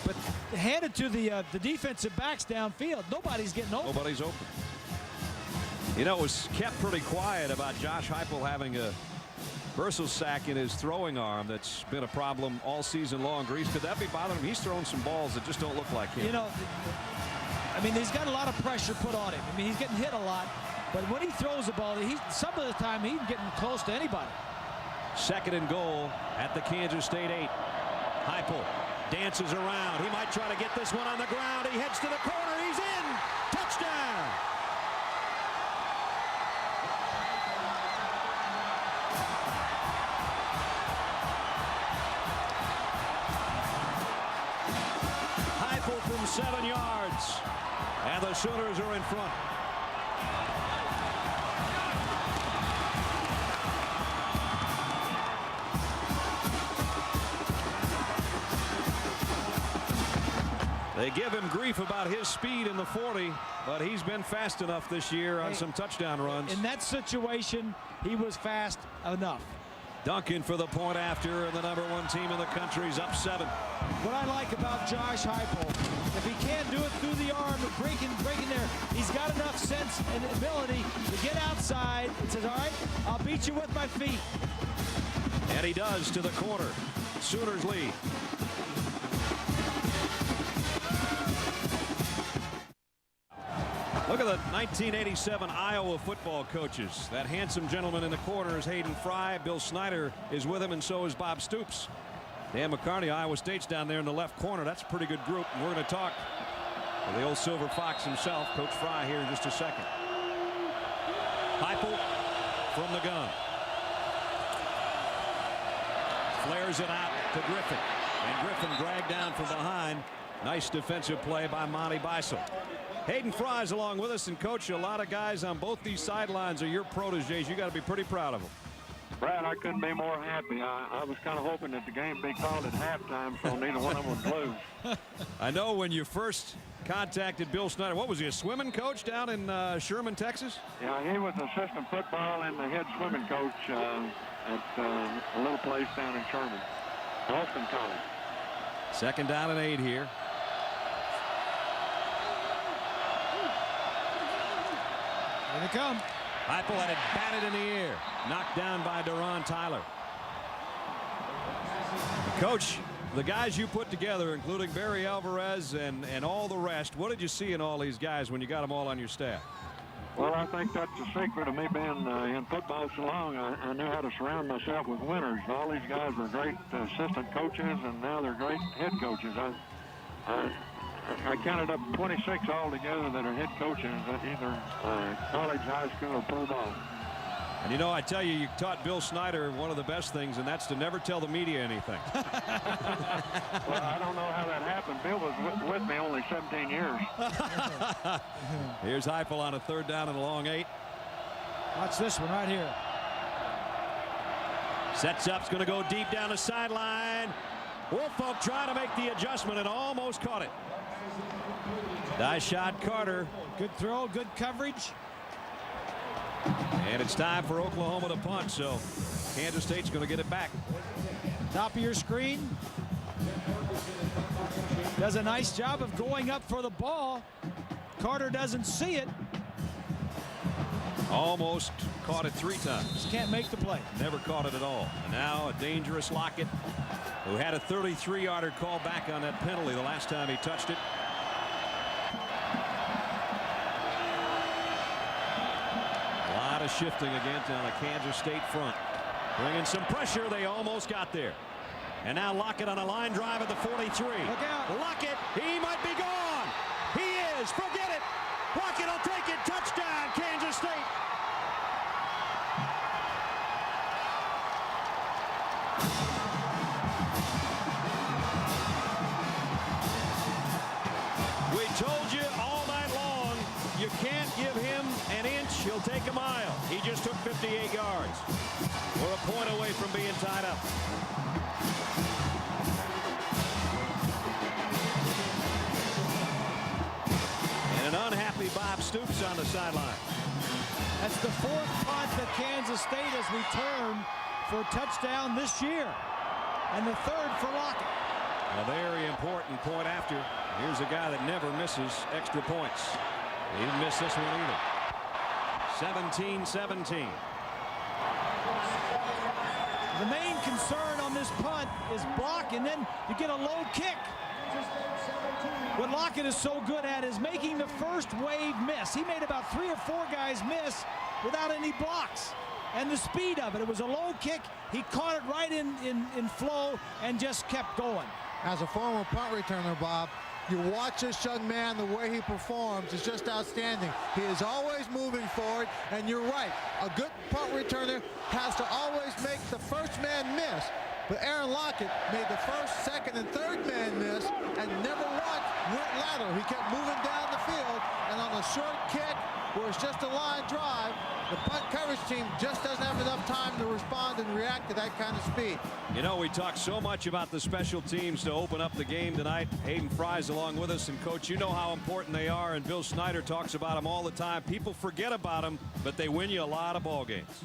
C: But handed to the defensive backs downfield, nobody's getting open.
B: Nobody's open. You know, it was kept pretty quiet about Josh Heupel having a Bursa sack in his throwing arm. That's been a problem all season long. Grease, could that be bothering him? He's thrown some balls that just don't look like him.
C: You know, I mean, he's got a lot of pressure put on him. I mean, he's getting hit a lot. But when he throws the ball, some of the time he's getting close to anybody. 2nd and goal at the Kansas State 8. Heupel dances around. He might try to get this one on the ground. He heads to the corner. He's in. Touchdown. Heupel from 7 yards. And the Sooners are in front. They give him grief about his speed in the 40, but he's been fast enough this year on some touchdown runs. In that situation, he was fast enough. Duncan for the point after, and the #1 team in the country is up 7. What I like about Josh Heupel, if he can't do it through the arm and breaking there, he's got enough sense and ability to get outside and says, all right, I'll beat you with my feet. And he does to the corner. Sooners lead. Look at the 1987 Iowa football coaches. That handsome gentleman in the corner is Hayden Fry. Bill Snyder is with him, and so is Bob Stoops. Dan McCartney, Iowa State's down there in the left corner. That's a pretty good group. And we're going to talk with the old Silver Fox himself, Coach Fry, here in just a second. Heupel from the gun. Flares it out to Griffin. And Griffin dragged down from behind. Nice defensive play by Monty Beisel. Hayden Fry's along with us, and Coach, a lot of guys on both these sidelines are your proteges. You got to be pretty proud of them.
F: Brad, I couldn't be more happy. I was kind of hoping that the game be called at halftime so neither one of them would lose.
B: I know when you first contacted Bill Snyder, what was he, a swimming coach down in Sherman, Texas?
F: Yeah, he was assistant football and the head swimming coach at a little place down in Sherman, Austin College.
B: 2nd down and 8 here. Here they come. Heupel had it batted in the air. Knocked down by Deron Tyler. Coach, the guys you put together, including Barry Alvarez and all the rest, what did you see in all these guys when you got them all on your staff?
F: Well, I think that's the secret of me being in football so long. I knew how to surround myself with winners. All these guys were great assistant coaches, and now they're great head coaches. I counted up 26 altogether that are head coaches at either college, high school, or pro ball.
B: And you know, I tell you, you taught Bill Snyder one of the best things, and that's to never tell the media anything.
F: Well, I don't know how that happened. Bill was with me only 17 years.
B: Here's Heupel on a 3rd down and a long 8.
C: Watch this one right here.
B: Sets up, it's going to go deep down the sideline. Woolfolk trying to make the adjustment and almost caught it. Nice shot, Carter.
C: Good throw, good coverage.
B: And it's time for Oklahoma to punt, so Kansas State's going to get it back.
C: Top of your screen. Does a nice job of going up for the ball. Carter doesn't see it.
B: Almost caught it 3 times.
C: Just can't make the play.
B: Never caught it at all. And now a dangerous Lockett, who had a 33-yarder call back on that penalty the last time he touched it. A lot of shifting again on the Kansas State front. Bringing some pressure. They almost got there. And now Lockett on a line drive at the 43.
C: Look out.
B: Lockett, he might be gone. He is. Forget it. Lockett will take it. Touchdown, Kansas State. We told you all night long, you can't give him an inch, he'll take a mile. He just took 58 yards. We're a point away from being tied up. And an unhappy Bob Stoops on the sideline.
C: That's the 4th punt that Kansas State has returned for a touchdown this year. And the 3rd for Lockett.
B: A very important point after. Here's a guy that never misses extra points. He didn't miss this one either. 17-17.
C: The main concern on this punt is block, and then you get a low kick. What Lockett is so good at is making the first wave miss. He made about 3 or 4 guys miss without any blocks. And the speed of it. It was a low kick. He caught it right in flow and just kept going.
D: As a former punt returner, Bob, you watch this young man, the way he performs is just outstanding. He is always moving forward, and you're right. A good punt returner has to always make the first man miss. But Aaron Lockett made the first, second, and third man miss and never once went lateral. He kept moving down the field, and on a short kick where it's just a line drive, the punt coverage team just doesn't have enough time to respond and react to that kind of speed.
B: You know, we talked so much about the special teams to open up the game tonight. Hayden Fry's along with us, and Coach, you know how important they are, and Bill Snyder talks about them all the time. People forget about them, but they win you a lot of ball games.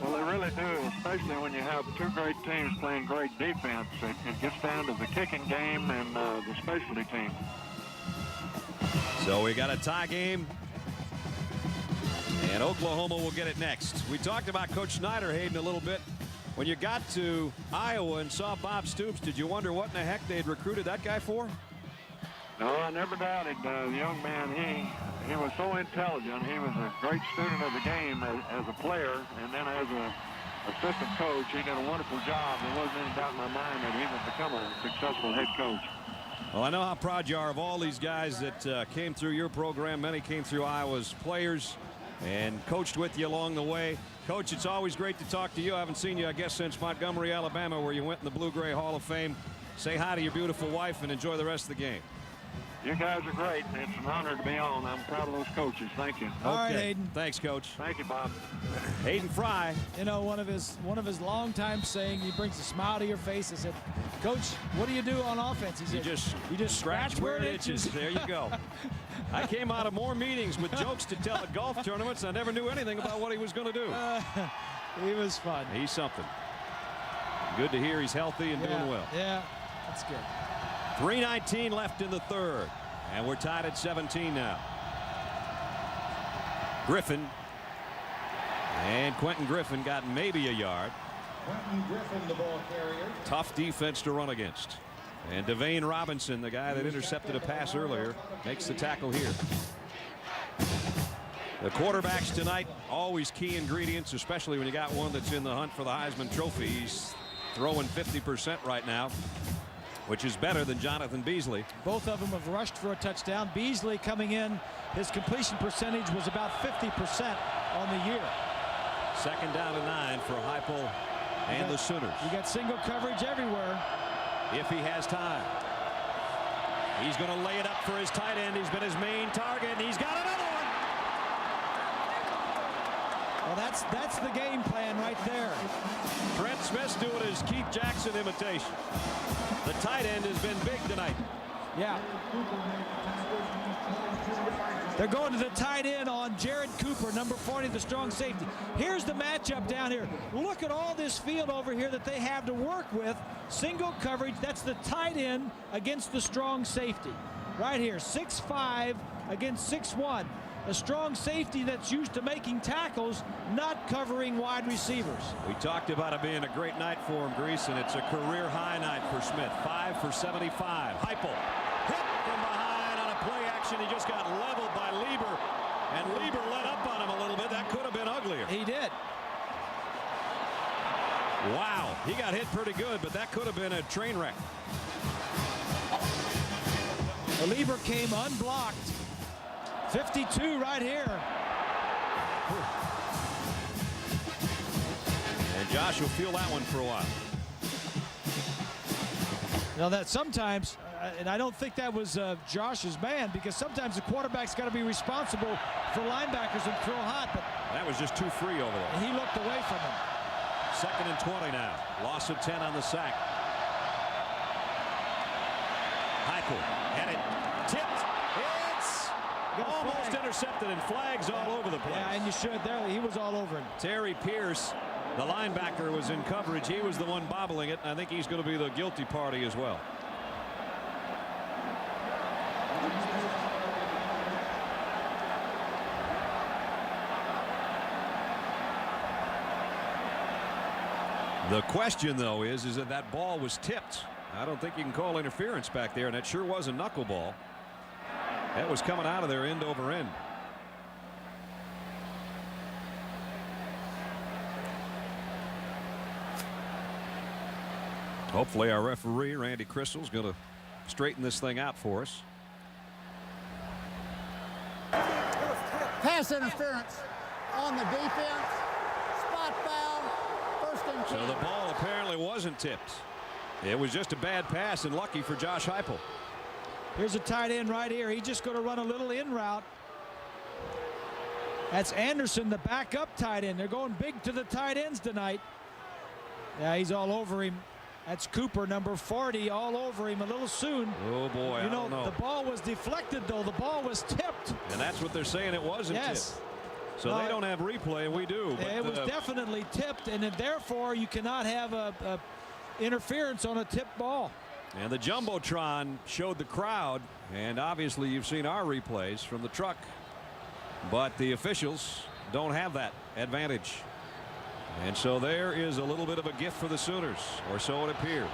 F: Well, they really do, especially when you have 2 great teams playing great defense. It gets down to the kicking game and the specialty team.
B: So we got a tie game, and Oklahoma will get it next. We talked about Coach Snyder, Hayden, a little bit. When you got to Iowa and saw Bob Stoops, did you wonder what in the heck they'd recruited that guy for?
F: No, I never doubted the young man. He was so intelligent. He was a great student of the game as a player, and then as an assistant coach, he did a wonderful job. There wasn't any doubt in my mind that he would become a successful head coach.
B: Well, I know how proud you are of all these guys that came through your program. Many came through Iowa's players and coached with you along the way. Coach, it's always great to talk to you. I haven't seen you, I guess, since Montgomery, Alabama, where you went in the Blue-Gray Hall of Fame. Say hi to your beautiful wife and enjoy the rest of the game.
F: You guys are great. It's an honor to be on. I'm proud of those coaches. Thank you.
C: All right, Hayden.
B: Thanks, Coach.
F: Thank you, Bob.
B: Hayden Fry.
C: You know, one of his longtime saying, he brings a smile to your face. I said, Coach, what do you do on offense? He said, you just scratch where it itches.
B: There you go. I came out of more meetings with jokes to tell at golf tournaments. I never knew anything about what he was going to do.
C: He was fun.
B: He's something. Good to hear he's healthy and doing well.
C: Yeah, that's good.
B: 3:19 left in the third, and we're tied at 17 now. Griffin, and Quentin Griffin got maybe a yard.
G: Quentin Griffin, the ball carrier.
B: Tough defense to run against. And Devane Robinson, the guy that intercepted a pass earlier, makes the tackle here. The quarterbacks tonight, always key ingredients, especially when you got one that's in the hunt for the Heisman Trophy. He's throwing 50% right now, which is better than Jonathan Beasley.
C: Both of them have rushed for a touchdown. Beasley coming in, his completion percentage was about 50% on the year.
B: 2nd down and 9 for Heupel and the Sooners.
C: You got single coverage everywhere.
B: If he has time. He's going to lay it up for his tight end. He's been his main target, and he's got another one.
C: Well, that's the game plan right there.
B: Trent Smith's doing his Keith Jackson imitation. The tight end has been big tonight.
C: Yeah. They're going to the tight end on Jared Cooper, number 40, the strong safety. Here's the matchup down here. Look at all this field over here that they have to work with. Single coverage, that's the tight end against the strong safety. Right here, 6'5" against 6'1". A strong safety that's used to making tackles, not covering wide receivers.
B: We talked about it being a great night for him, Grease, and it's a career high night for Smith. 5 for 75. Heupel hit from behind on a play action. He just got leveled by Lieber, and Lieber let up on him a little bit. That could have been uglier.
C: He did.
B: Wow, he got hit pretty good, but that could have been a train wreck.
C: Lieber came unblocked. 52 right here.
B: And Josh will feel that one for a while.
C: Now that sometimes, and I don't think that was Josh's man, because sometimes the quarterback's got to be responsible for linebackers and throw hot, but
B: that was just too free over there.
C: He looked away from him.
B: 2nd and 20 now. Loss of 10 on the sack. Heupel had it tipped. It's almost intercepted, and flags all over the place.
C: Yeah, and you should. There, he was all over him.
B: Terry Pierce, the linebacker, was in coverage. He was the one bobbling it. I think he's going to be the guilty party as well. The question, though, is that that ball was tipped. I don't think you can call interference back there, and that sure was a knuckleball. That was coming out of there end over end. Hopefully our referee, Randy Crystal's going to straighten this thing out for us.
E: Pass interference on the defense. Spot foul. First and 10.
B: So the ball apparently wasn't tipped. It was just a bad pass and lucky for Josh Heupel.
C: Here's a tight end right here. He's just going to run a little in route. That's Anderson, the backup tight end. They're going big to the tight ends tonight. Yeah, he's all over him. That's Cooper, number 40, all over him a little soon.
B: Oh, boy,
C: you
B: I don't know.
C: The ball was deflected, though. The ball was tipped.
B: And that's what they're saying, it wasn't tipped. So they don't have replay, and we do. But
C: it was definitely tipped, and therefore you cannot have a interference on a tipped ball.
B: And the Jumbotron showed the crowd, and obviously you've seen our replays from the truck. But the officials don't have that advantage. And so there is a little bit of a gift for the Sooners, or so it appears.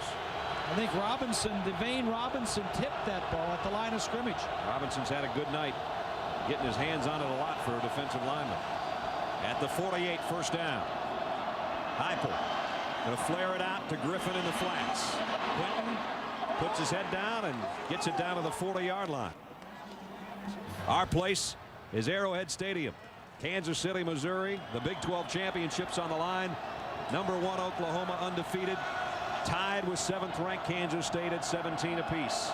C: I think Devane Robinson tipped that ball at the line of scrimmage.
B: Robinson's had a good night, getting his hands on it a lot for a defensive lineman. At the 48, first down. Heupel going to flare it out to Griffin in the flats. Quentin puts his head down and gets it down to the 40-yard line. Our place is Arrowhead Stadium. Kansas City, Missouri. The Big 12 championships on the line. Number 1 Oklahoma undefeated. Tied with 7th-ranked Kansas State at 17 apiece.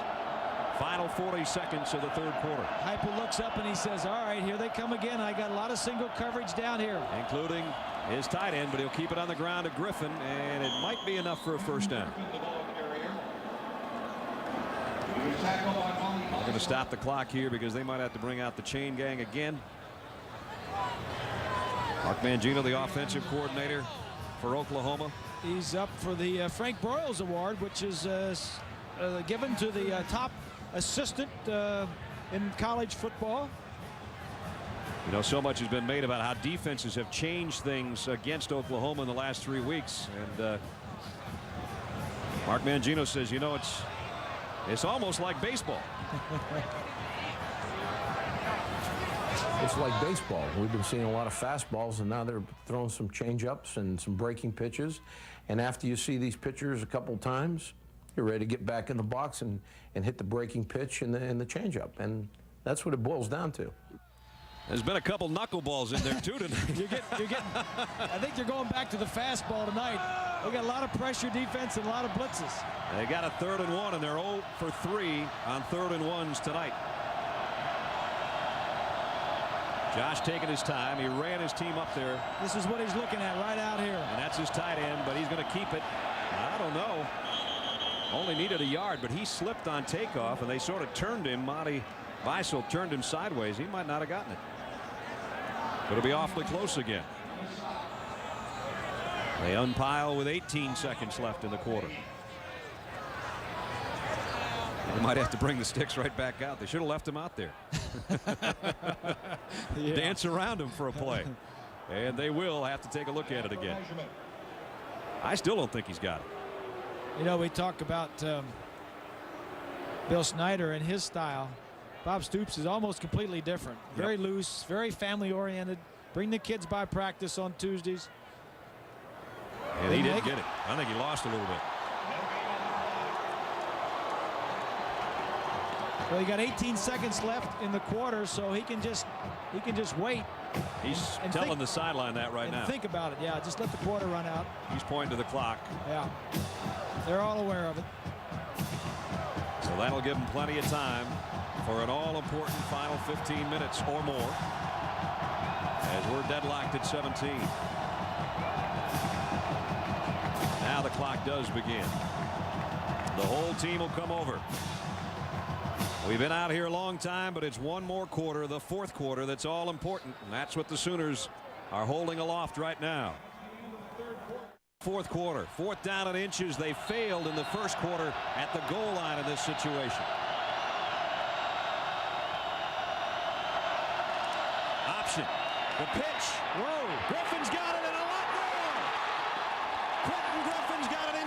B: Final 40 seconds of the third quarter.
C: Heupel looks up and he says, all right, here they come again. I got a lot of single coverage down here.
B: Including his tight end, but he'll keep it on the ground to Griffin, and it might be enough for a first down. We're going to stop the clock here because they might have to bring out the chain gang again. Mark Mangino, the offensive coordinator for Oklahoma.
C: He's up for the Frank Broyles Award, which is given to the top assistant in college football.
B: You know, so much has been made about how defenses have changed things against Oklahoma in the last 3 weeks. And Mark Mangino says, you know, it's almost like baseball.
H: It's like baseball. We've been seeing a lot of fastballs, and now they're throwing some change-ups and some breaking pitches. And after you see these pitchers a couple times, you're ready to get back in the box and hit the breaking pitch and the change-up. And that's what it boils down to.
B: There's been a couple knuckleballs in there, too, tonight.
C: you're getting, I think they're going back to the fastball tonight. They got a lot of pressure defense and a lot of blitzes.
B: They got a 3rd and 1, and they're 0 for 3 on 3rd and 1s tonight. Josh taking his time. He ran his team up there.
C: This is what he's looking at right out here.
B: And that's his tight end, but he's going to keep it. I don't know. Only needed a yard, but he slipped on takeoff, and they sort of turned him. Monty Beisel turned him sideways. He might not have gotten it. But it'll be awfully close again. They unpile with 18 seconds left in the quarter. They might have to bring the sticks right back out. They should have left him out there.
C: Yeah.
B: Dance around him for a play. And they will have to take a look at it again. I still don't think he's got it.
C: You know, we talk about Bill Snyder and his style. Bob Stoops is almost completely different. Very loose, very family oriented. Bring the kids by practice on Tuesdays.
B: And he didn't get it. I think he lost a little bit.
C: Well, he got 18 seconds left in the quarter, so he can just wait.
B: He's
C: and
B: telling the sideline that right now.
C: Think about it. Yeah, just let the quarter run out.
B: He's pointing to the clock.
C: Yeah, they're all aware of it.
B: So that'll give him plenty of time for an all-important final 15 minutes or more, as we're deadlocked at 17. Now the clock does begin. The whole team will come over. We've been out here a long time, but it's one more quarter, the fourth quarter, that's all important. And that's what the Sooners are holding aloft right now. Fourth quarter, 4th down and inches. They failed in the first quarter at the goal line in this situation. Option. The pitch. Whoa. Griffin's got it and a lot more. Quentin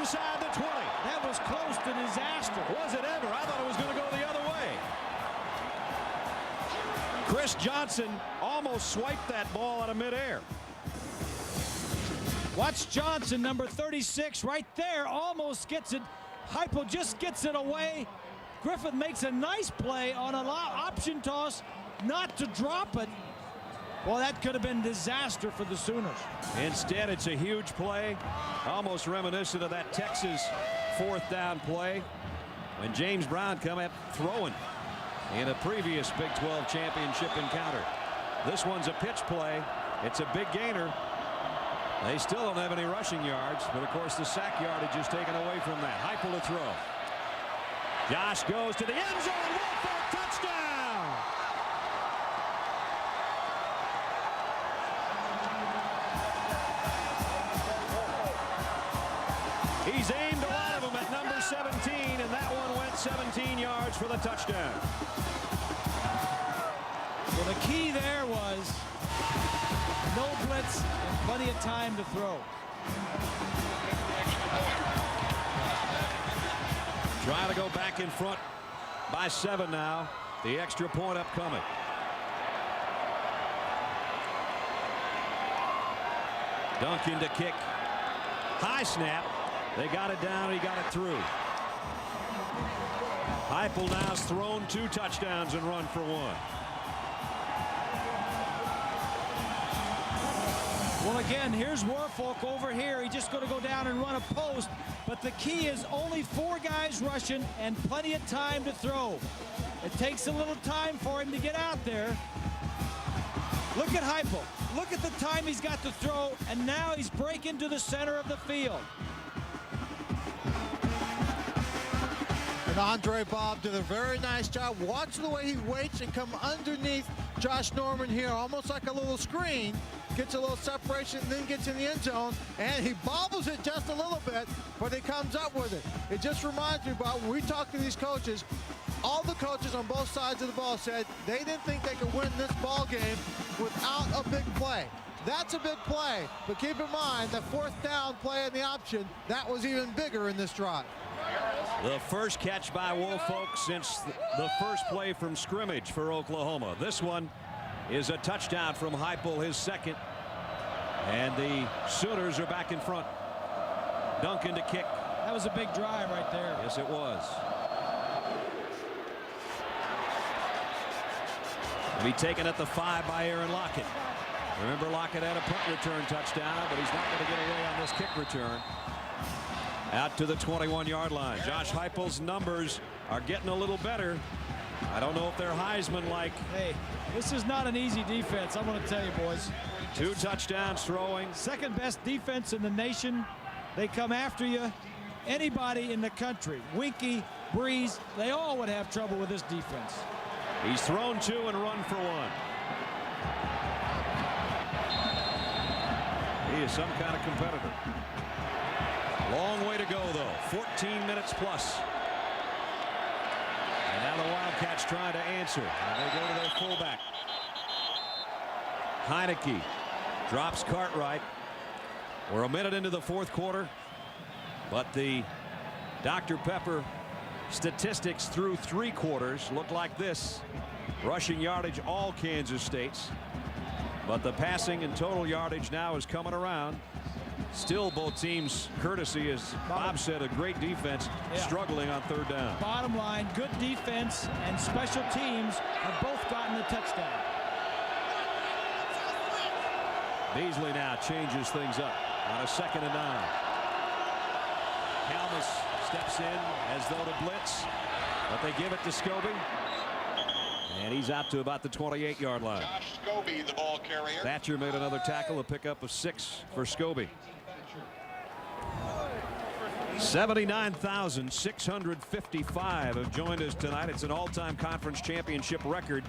B: inside the 20.
C: That was close to disaster.
B: Was it ever? I thought it was going to go the other way. Chris Johnson almost swiped that ball out of midair.
C: Watch Johnson, number 36, right there, almost gets it. Hypo just gets it away. Griffith makes a nice play on an option toss, not to drop it. Well, that could have been disaster for the Sooners.
B: Instead, it's a huge play, almost reminiscent of that Texas 4th down play when James Brown come up throwing in a previous Big 12 championship encounter. This one's a pitch play. It's a big gainer. They still don't have any rushing yards, but of course the sack yardage is taken away from that. Heupel to throw. Josh goes to the end zone. Wolfolk, touchdown! He's aimed a lot of them at number 17, and that one went 17 yards for the touchdown.
C: Well, the key there was no blitz and plenty of time to throw.
B: Trying to go back in front by 7 now. The extra point upcoming. Duncan to kick. High snap. They got it down. He got it through. Heupel now's thrown 2 touchdowns and run for 1.
C: Well, again, here's Wolfolk over here. He's just going to go down and run a post. But the key is only 4 guys rushing and plenty of time to throw. It takes a little time for him to get out there. Look at Heupel. Look at the time he's got to throw, and now he's breaking to the center of the field.
D: And Andre Bob did a very nice job. Watch the way he waits and come underneath Josh Norman here, almost like a little screen. Gets a little separation, then gets in the end zone, and he bobbles it just a little bit, but he comes up with it. It just reminds me, Bob, when we talk to these coaches, all the coaches on both sides of the ball said they didn't think they could win this ball game without a big play. That's a big play, but keep in mind that 4th down play in the option, that was even bigger in this drive.
B: The first catch by Wolfolk since the first play from scrimmage for Oklahoma. This one is a touchdown from Heupel, his 2nd. And the Sooners are back in front. Duncan to kick.
C: That was a big drive right there.
B: Yes, it was. To be taken at the 5 by Aaron Lockett. Remember, Lockett had a punt return touchdown, but he's not going to get away on this kick return. Out to the 21-yard line. Josh Heupel's numbers are getting a little better. I don't know if they're Heisman-like.
C: Hey, this is not an easy defense, I'm going to tell you, boys.
B: 2 touchdowns throwing.
C: 2nd best defense in the nation. They come after you. Anybody in the country, Winky, Breeze, they all would have trouble with this defense.
B: He's thrown 2 and run for 1. He is some kind of competitor. Long way to go, though. 14 minutes plus. And now the Wildcats trying to answer. And they go to their fullback. Heineke drops Cartwright. We're a minute into the 4th quarter. But the Dr. Pepper statistics through 3 quarters look like this. Rushing yardage, all Kansas State's. But the passing and total yardage now is coming around. Still, both teams, courtesy, as Bob said, a great defense, struggling on 3rd down.
C: Bottom line, good defense and special teams have both gotten the touchdown.
B: Beasley now changes things up on a 2nd and 9. Kalmus steps in as though to blitz, but they give it to Scobie. And he's out to about the 28-yard line.
I: Josh Scobie, the ball carrier.
B: Thatcher made another tackle, a pickup of 6 for Scobie. 79,655 have joined us tonight. It's an all-time conference championship record.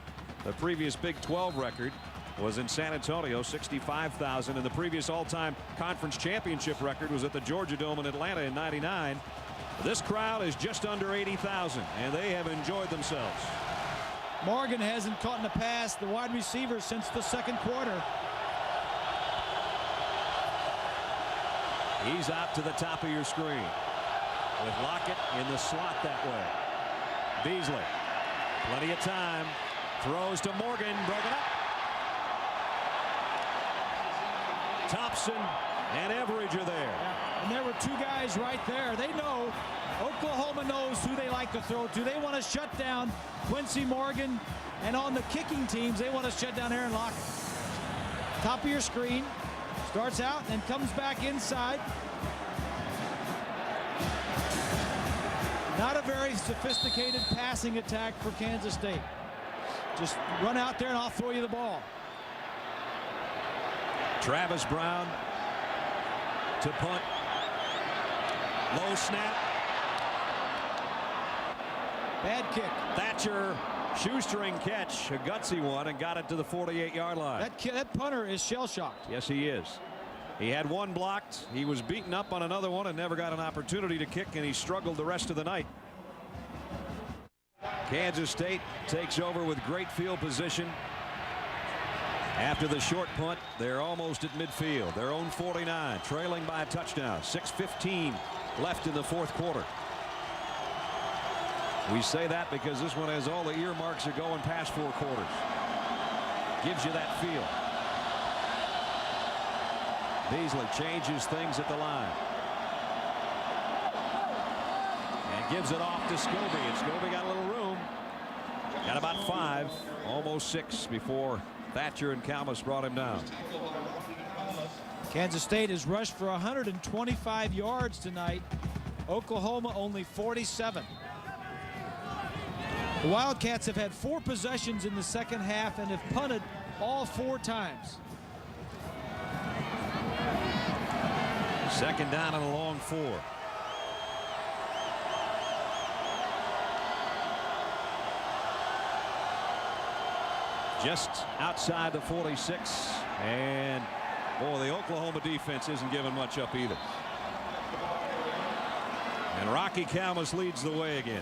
B: The previous Big 12 record was in San Antonio, 65,000, and the previous all-time conference championship record was at the Georgia Dome in Atlanta in '99. This crowd is just under 80,000, and they have enjoyed themselves.
C: Morgan hasn't caught in the pass, the wide receiver, since the 2nd quarter.
B: He's out to the top of your screen with Lockett in the slot that way. Beasley, plenty of time, throws to Morgan, broken up. Thompson and Everidge are there.
C: Yeah. And there were two guys right there. They know, Oklahoma knows who they like to throw to. They want to shut down Quincy Morgan, and on the kicking teams, they want to shut down Aaron Lockett. Top of your screen, starts out and comes back inside. Not a very sophisticated passing attack for Kansas State. Just run out there and I'll throw you the ball.
B: Travis Brown to punt. Low snap.
C: Bad kick.
B: Thatcher, shoestring catch, a gutsy one, and got it to the 48-yard line.
C: That punter is shell-shocked.
B: Yes, he is. He had one blocked. He was beaten up on another one and never got an opportunity to kick, and he struggled the rest of the night. Kansas State takes over with great field position. After the short punt, they're almost at midfield. Their own 49, trailing by a touchdown. 6:15 left in the fourth quarter. We say that because this one has all the earmarks are going past 4 quarters. Gives you that feel. Beasley changes things at the line. And gives it off to Scobie. And Scobie got a little room. Got about 5, almost 6 before Thatcher and Kalmus brought him down.
C: Kansas State has rushed for 125 yards tonight. Oklahoma only 47. The Wildcats have had 4 possessions in the second half and have punted all 4 times.
B: Second down and a long 4. Just outside the 46, and boy, the Oklahoma defense isn't giving much up either. And Rocky Kalmus leads the way again.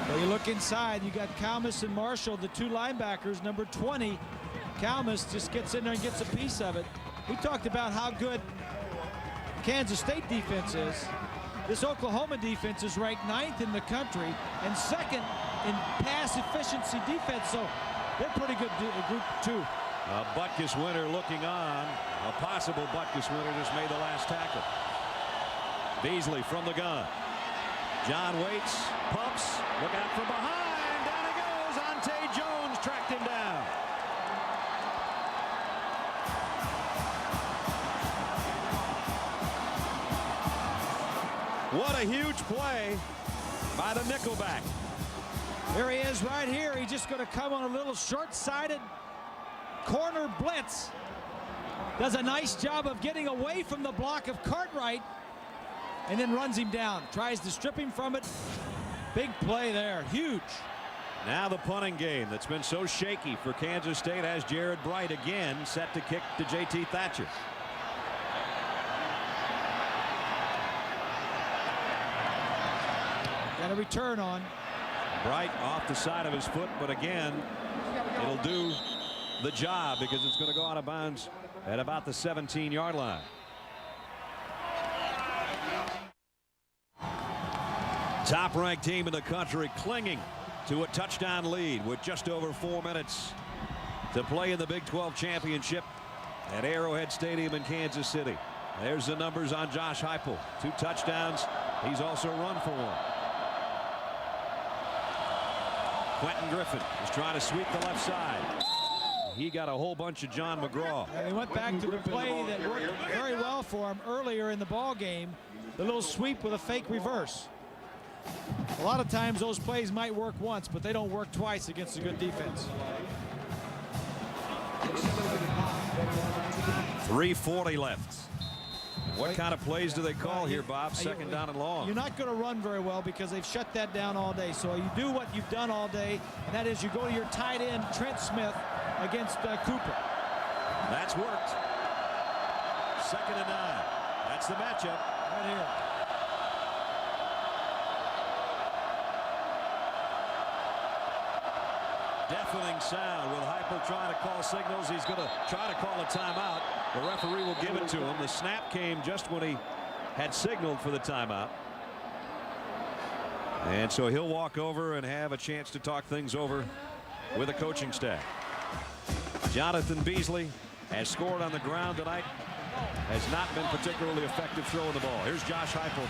C: Well, you look inside, you got Kalmus and Marshall, the 2 linebackers. Number 20, Kalmus just gets in there and gets a piece of it. We talked about how good Kansas State defense is. This Oklahoma defense is ranked 9th in the country and 2nd in pass efficiency defense, so they're pretty good group too.
B: Butkus Winter looking on. A possible Butkus Winter just made the last tackle. Beasley from the gun. John waits, pumps, look out from behind. Down he goes. Ante Jones tracked him down. What a huge play by the nickelback.
C: There he is right here. He's just going to come on a little short-sided corner blitz. Does a nice job of getting away from the block of Cartwright and then runs him down. Tries to strip him from it. Big play there. Huge.
B: Now the punting game that's been so shaky for Kansas State has Jared Bright again set to kick to J.T. Thatcher.
C: Got a return on.
B: Bright off the side of his foot, but again, it'll do the job because it's going to go out of bounds at about the 17-yard line. Top-ranked team in the country clinging to a touchdown lead with just over 4 minutes to play in the Big 12 championship at Arrowhead Stadium in Kansas City. There's the numbers on Josh Heupel. 2 touchdowns. He's also run for 1. Quentin Griffin is trying to sweep the left side. He got a whole bunch of John McGraw.
C: And they went back to the play that worked very well for him earlier in the ball game. The little sweep with a fake reverse. A lot of times those plays might work once, but they don't work twice against a good defense.
B: 3:40 left. What kind of plays do they call here, Bob? Second down and long.
C: You're not going to run very well because they've shut that down all day. So you do what you've done all day, and that is you go to your tight end, Trent Smith, against Cooper.
B: That's worked. 2nd and 9. That's the matchup.
C: Right here.
B: Deafening sound with Heupel trying to call signals. He's going to try to call a timeout. The referee will give it to him. The snap came just when he had signaled for the timeout. And so he'll walk over and have a chance to talk things over with the coaching staff. Jonathan Beasley has scored on the ground tonight. Has not been particularly effective throwing the ball. Here's Josh Heupel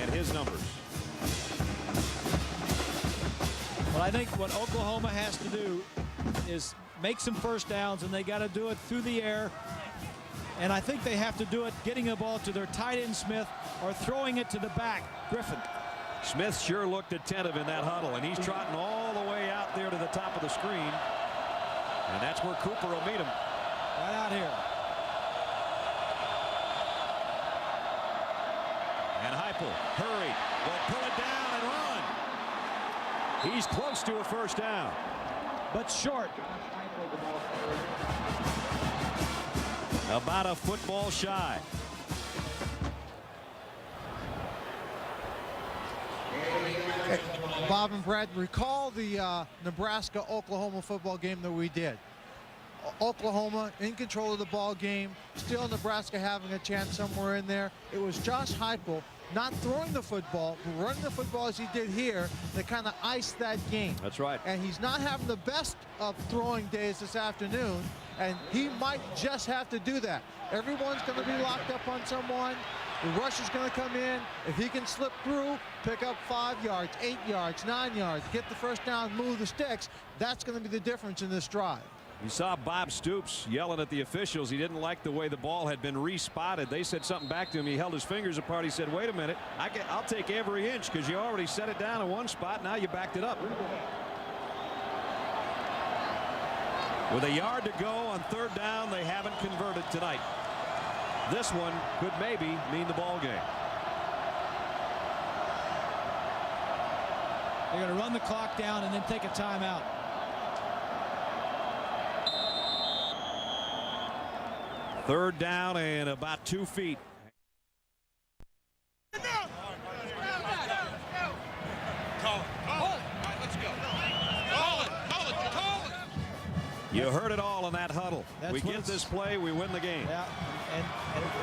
B: and his numbers.
C: Well, I think what Oklahoma has to do is make some first downs, and they got to do it through the air. And I think they have to do it getting a ball to their tight end Smith or throwing it to the back Griffin.
B: Smith sure looked attentive in that huddle, and he's trotting all the way out there to the top of the screen. And that's where Cooper will meet him.
C: Right out here.
B: And Heupel, hurry, will pull it down and run. He's close to a first down.
C: But short.
B: About a football shy.
D: Bob and Brad, recall the Nebraska-Oklahoma football game that we did. Oklahoma in control of the ball game, still Nebraska having a chance somewhere in there. It was Josh Heupel not throwing the football, but running the football as he did here that kind of iced that game.
B: That's right.
D: And he's not having the best of throwing days this afternoon, and he might just have to do that. Everyone's going to be locked up on someone. The rush is going to come in. If he can slip through, pick up 5 yards, 8 yards, 9 yards, get the first down, move the sticks, that's going to be the difference in this drive.
B: You saw Bob Stoops yelling at the officials. He didn't like the way the ball had been respotted. They said something back to him. He held his fingers apart. He said, wait a minute, I'll take every inch because you already set it down in one spot. Now you backed it up. With a yard to go on third down, they haven't converted tonight. This one could maybe mean the ball game.
C: They're going to run the clock down and then take a timeout.
B: Third down and about 2 feet. You heard it all in that huddle. We get this play, we win the game.
C: Yeah,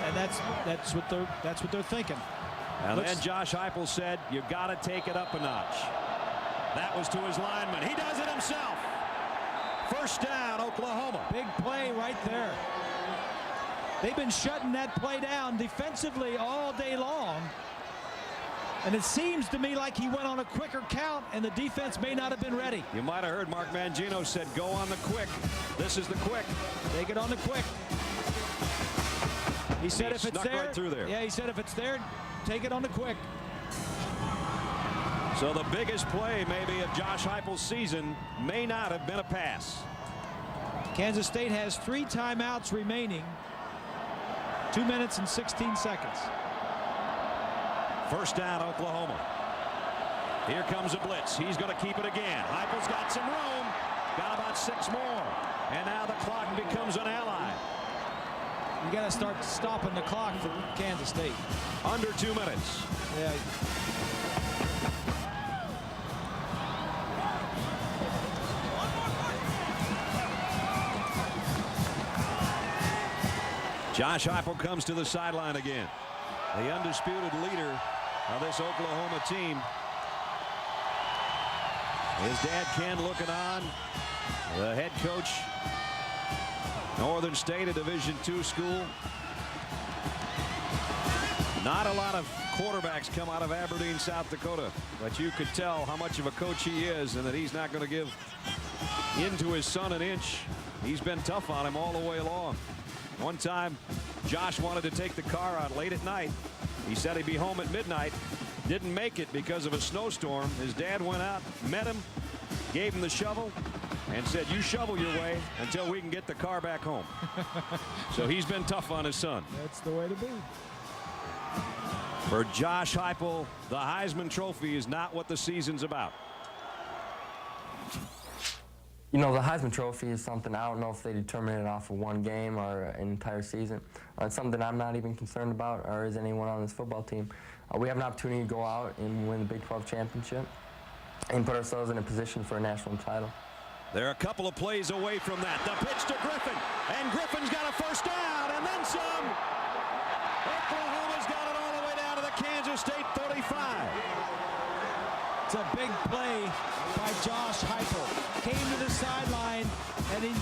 C: and that's what they're thinking.
B: And then Josh Heupel said, you got to take it up a notch. That was to his lineman. He does it himself. First down, Oklahoma.
C: Big play right there. They've been shutting that play down defensively all day long. And it seems to me like he went on a quicker count, and the defense may not have been ready.
B: You might have heard Mark Mangino said, go on the quick. This is the quick.
C: Take it on the quick. He said if it's there,
B: right through there.
C: Yeah, he said if it's there, take it on the quick.
B: So the biggest play maybe of Josh Heupel's season may not have been a pass.
C: Kansas State has 3 timeouts remaining. 2 minutes and 16 seconds.
B: First down, Oklahoma. Here comes a blitz. He's going to keep it again. Heupel's got some room. Got about 6 more. And now the clock becomes an ally.
C: You got to start stopping the clock for Kansas State.
B: Under 2 minutes.
C: Yeah.
B: Josh Heupel comes to the sideline again. The undisputed leader of this Oklahoma team. His dad Ken looking on. The head coach, Northern State, a Division II school. Not a lot of quarterbacks come out of Aberdeen, South Dakota, but you could tell how much of a coach he is and that he's not going to give in to his son an inch. He's been tough on him all the way along. One time, Josh wanted to take the car out late at night. He said he'd be home at midnight. Didn't make it because of a snowstorm. His dad went out, met him, gave him the shovel, and said, you shovel your way until we can get the car back home. So he's been tough on his son.
C: That's the way to be.
B: For Josh Heupel, the Heisman Trophy is not what the season's about.
J: You know, the Heisman Trophy is something I don't know if they determine it off of one game or an entire season. It's something I'm not even concerned about, or is anyone on this football team. We have an opportunity to go out and win the Big 12 championship and put ourselves in a position for a national title.
B: They're a couple of plays away from that. The pitch to Griffin, and Griffin's got a first down, and then some. Oklahoma's got it all the way down to the Kansas State 35.
C: It's a big play by Josh Heupel. Came to the sideline, and he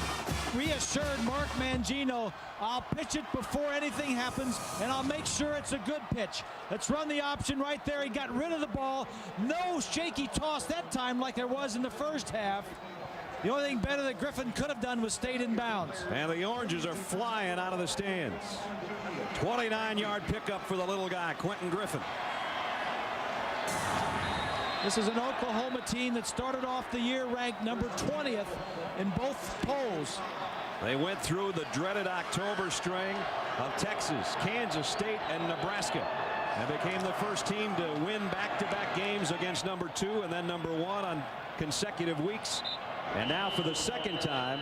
C: reassured Mark Mangino, I'll pitch it before anything happens, and I'll make sure it's a good pitch. Let's run the option right there. He got rid of the ball. No shaky toss that time like there was in the first half. The only thing better that Griffin could have done was stayed in bounds.
B: And the oranges are flying out of the stands. 29-yard pickup for the little guy, Quentin Griffin.
C: This is an Oklahoma team that started off the year ranked number 20th in both polls.
B: They went through the dreaded October string of Texas, Kansas State, and Nebraska, and became the first team to win back-to-back games against number 2 and then number 1 on consecutive weeks. And now for the second time,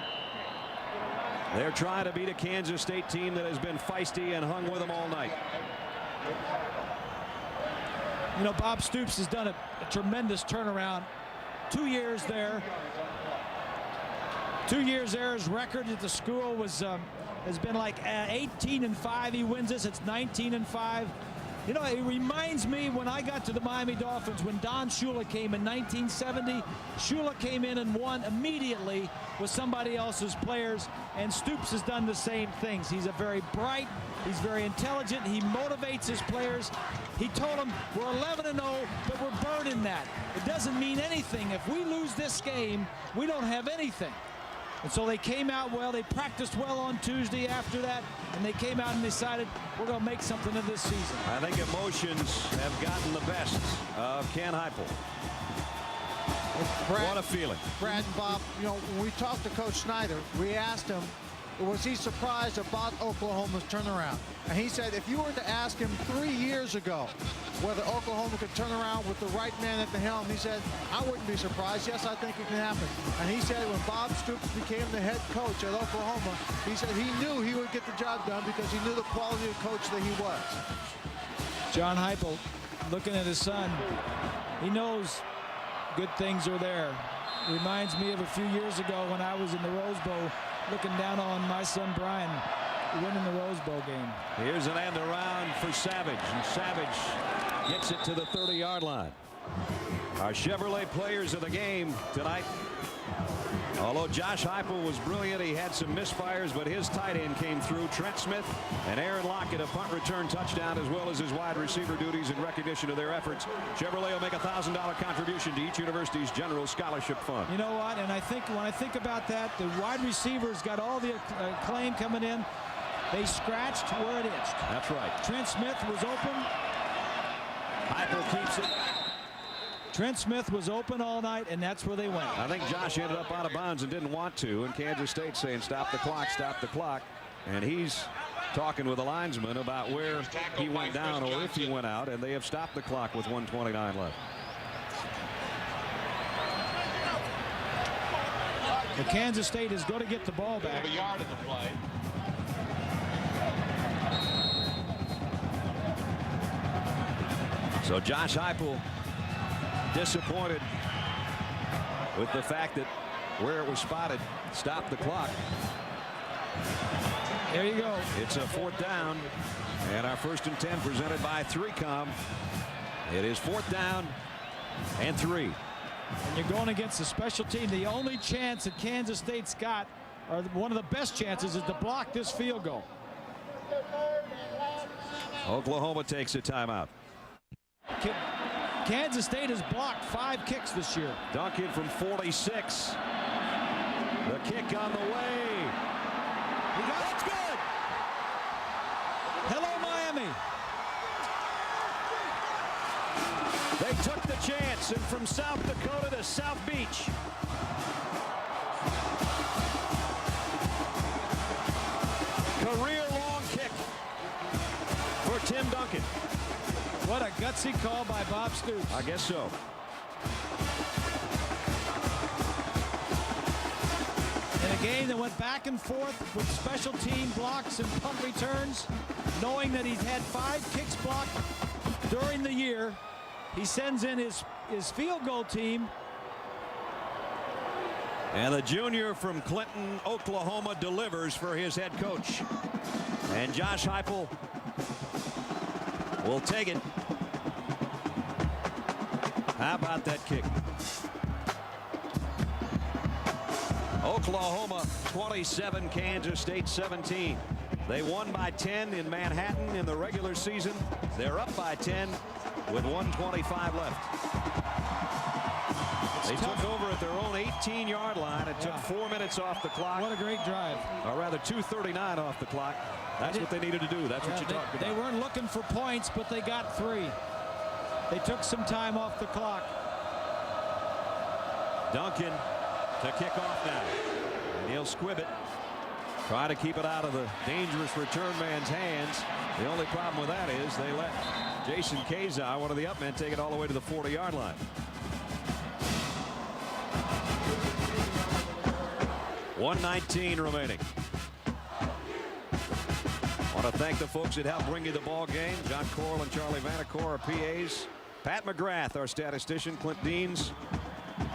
B: they're trying to beat a Kansas State team that has been feisty and hung with them all night.
C: You know, Bob Stoops has done a tremendous turnaround. 2 years there. 2 years there. His record at the school was has been like 18-5. He wins this. It's 19-5. You know, it reminds me when I got to the Miami Dolphins when Don Shula came in 1970. Shula came in and won immediately with somebody else's players, and Stoops has done the same things. He's a very bright, he's very intelligent, he motivates his players. He told them, we're 11-0, but we're burning that. It doesn't mean anything. If we lose this game, we don't have anything. And so they came out well. They practiced well on Tuesday after that, and they came out and decided we're going to make something of this season.
B: I think emotions have gotten the best of Ken Heupel.
D: Brad,
B: what a feeling.
D: Brad and Bob, you know, when we talked to Coach Snyder, we asked him, was he surprised about Oklahoma's turnaround? And he said if you were to ask him 3 years ago whether Oklahoma could turn around with the right man at the helm, he said, I wouldn't be surprised. Yes, I think it can happen. And he said when Bob Stoops became the head coach at Oklahoma, he said he knew he would get the job done because he knew the quality of coach that he was.
C: John Heupel, looking at his son, he knows good things are there. Reminds me of a few years ago when I was in the Rose Bowl looking down on my son Brian winning the Rose Bowl game.
B: Here's an end around for Savage, and Savage gets it to the 30-yard line. Our Chevrolet players of the game tonight. Although Josh Heupel was brilliant, he had some misfires, but his tight end came through. Trent Smith and Aaron Lockett, a punt return touchdown, as well as his wide receiver duties in recognition of their efforts. Chevrolet will make a $1,000 contribution to each university's general scholarship fund.
C: You know what? And I think when I think about that, the wide receivers got all the acclaim coming in. They scratched where it itched.
B: That's right.
C: Trent Smith was open.
B: Heupel keeps it.
C: Trent Smith was open all night, and that's where they went.
B: I think Josh ended up out of bounds and didn't want to, and Kansas State saying stop the clock, stop the clock. And he's talking with the linesman about where he went down or if he went out, and they have stopped the clock with 1:29 left.
C: The Kansas State is going to get the ball back.
I: A yard in the play.
B: So Josh Heupel disappointed with the fact that where it was spotted stopped the clock.
C: There you go.
B: It's a 4th down, and our 1st and 10 presented by 3Com. It is 4th down and 3.
C: And you're going against the special team. The only chance that Kansas State's got, or one of the best chances, is to block this field goal.
B: Oklahoma takes a timeout.
C: Kansas State has blocked 5 kicks this year.
B: Duncan from 46. The kick on the way. He got it's good.
C: Hello, Miami.
B: They took the chance, and from South Dakota to South Beach. Career-long kick for Tim Duncan.
C: What a gutsy call by Bob Stoops.
B: I guess so.
C: In a game that went back and forth with special team blocks and punt returns, knowing that he's had 5 kicks blocked during the year, he sends in his field goal team.
B: And the junior from Clinton, Oklahoma, delivers for his head coach. And Josh Heupel will take it. How about that kick? Oklahoma 27, Kansas State 17. They won by 10 in Manhattan in the regular season. They're up by 10 with 1:25 left. They took over at their own 18-yard line. It took 4 minutes off the clock.
C: What a great drive.
B: Or rather 2:39 off the clock. That's what they needed to do. That's what you talked about.
C: They weren't looking for points, but they got 3. They took some time off the clock.
B: Duncan to kick off now. And he'll squib it. Try to keep it out of the dangerous return man's hands. The only problem with that is they let Jason Kazai, one of the up men, take it all the way to the 40-yard line. $1:19 remaining. Want to thank the folks that helped bring you the ball game. John Coral and Charlie Vanacore, our PAs. Pat McGrath, our statistician. Clint Deans,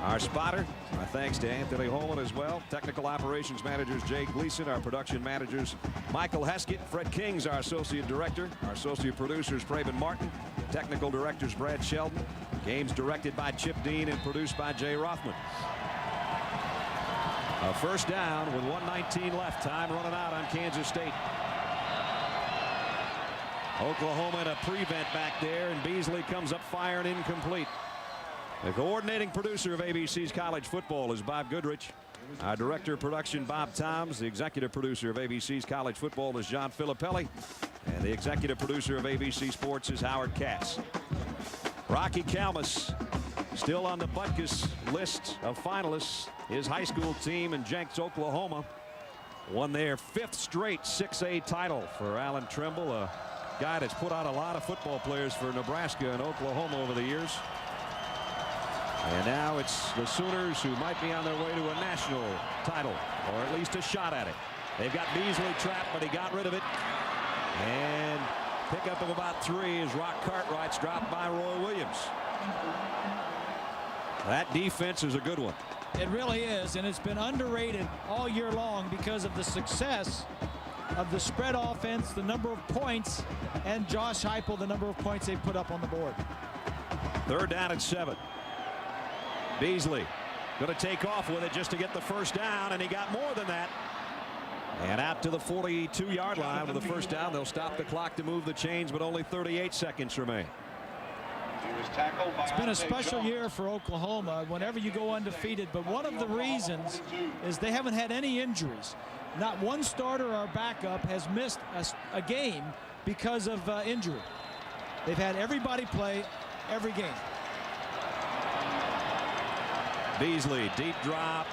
B: our spotter. Our thanks to Anthony Holman as well. Technical operations managers Jay Gleason. Our production managers Michael Heskett. Fred King's our associate director. Our associate producers Praven Martin. Technical directors Brad Sheldon. Games directed by Chip Dean and produced by Jay Rothman. A first down with 1:19 left. Time running out on Kansas State. Oklahoma in a prevent back there, and Beasley comes up firing incomplete. The coordinating producer of ABC's College Football is Bob Goodrich. Our director of production, Bob Toms. The executive producer of ABC's College Football is John Filippelli. And the executive producer of ABC Sports is Howard Katz. Rocky Kalmus still on the Butkus list of finalists. His high school team in Jenks, Oklahoma, won their 5th straight 6A title for Alan Trimble, a guy that's put out a lot of football players for Nebraska and Oklahoma over the years. And now it's the Sooners who might be on their way to a national title, or at least a shot at it. They've got Beasley trapped, but he got rid of it. And pickup of about 3 as Rock Cartwright's dropped by Roy Williams. That defense is a good one.
C: It really is, and it's been underrated all year long because of the success of the spread offense, the number of points, and Josh Heupel, the number of points they put up on the board.
B: 3rd down and 7. Beasley going to take off with it just to get the first down, and he got more than that. And out to the 42-yard line with the first down. They'll stop the clock to move the chains, but only 38 seconds remain.
C: It's been a special year for Oklahoma whenever you go undefeated, but one of the reasons is they haven't had any injuries. Not one starter or backup has missed a game because of injury. They've had everybody play every game.
B: Beasley, deep drop,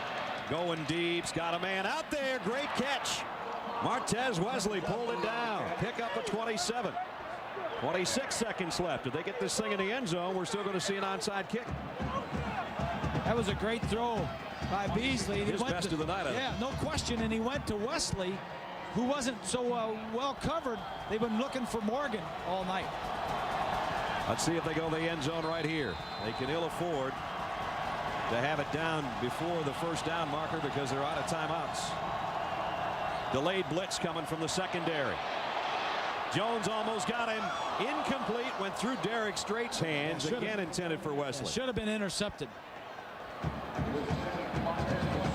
B: going deep. He's got a man out there. Great catch. Martez Wesley pulled it down. Pick up a 27. 26 seconds left. If they get this thing in the end zone, we're still going to see an onside kick.
C: That was a great throw by Beasley.
B: His best of the night.
C: Yeah, no question. And he went to Wesley, who wasn't so well covered. They've been looking for Morgan all night.
B: Let's see if they go to the end zone right here. They can ill afford to have it down before the first down marker because they're out of timeouts. Delayed blitz coming from the secondary. Jones almost got him. Incomplete. Went through Derek Straight's hands. Again intended for Wesley.
C: Should have been intercepted.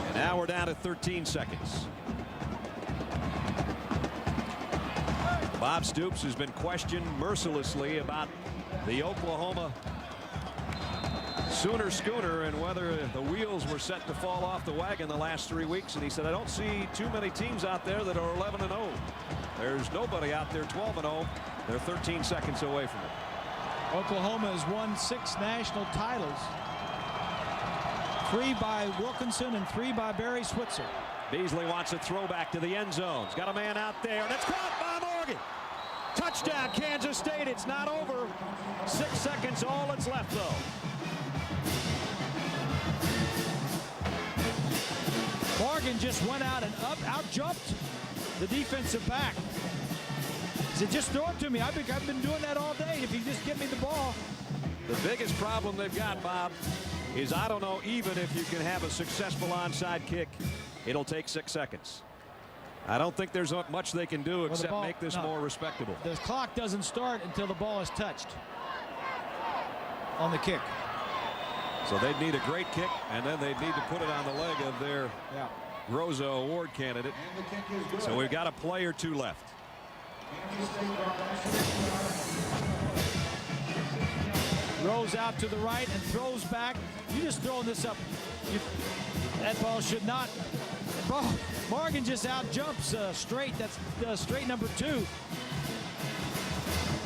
B: And now we're down to 13 seconds. Bob Stoops has been questioned mercilessly about the Oklahoma Sooner schooner and whether the wheels were set to fall off the wagon the last 3 weeks. And he said, I don't see too many teams out there that are 11-0. There's nobody out there 12-0. They're 13 seconds away from it.
C: Oklahoma has won 6 national titles. 3 by Wilkinson and 3 by Barry Switzer.
B: Beasley wants a throwback to the end zone. He's got a man out there, and it's caught by Morgan. Touchdown, Kansas State. It's not over. 6 seconds, all that's left, though.
C: Morgan just went out and out jumped the defensive back. He said, just throw it to me. I've been doing that all day. If you just give me the ball.
B: The biggest problem they've got, Bob, is I don't know even if you can have a successful onside kick, it'll take 6 seconds. I don't think there's much they can do except make this more respectable.
C: The clock doesn't start until the ball is touched on the kick.
B: So they'd need a great kick, and then they'd need to put it on the leg of their Groza Award candidate. So we've got a play or two left.
C: Throws out to the right and throws back. You just throwing this up. That ball should not. Morgan just out jumps straight. That's straight number 2.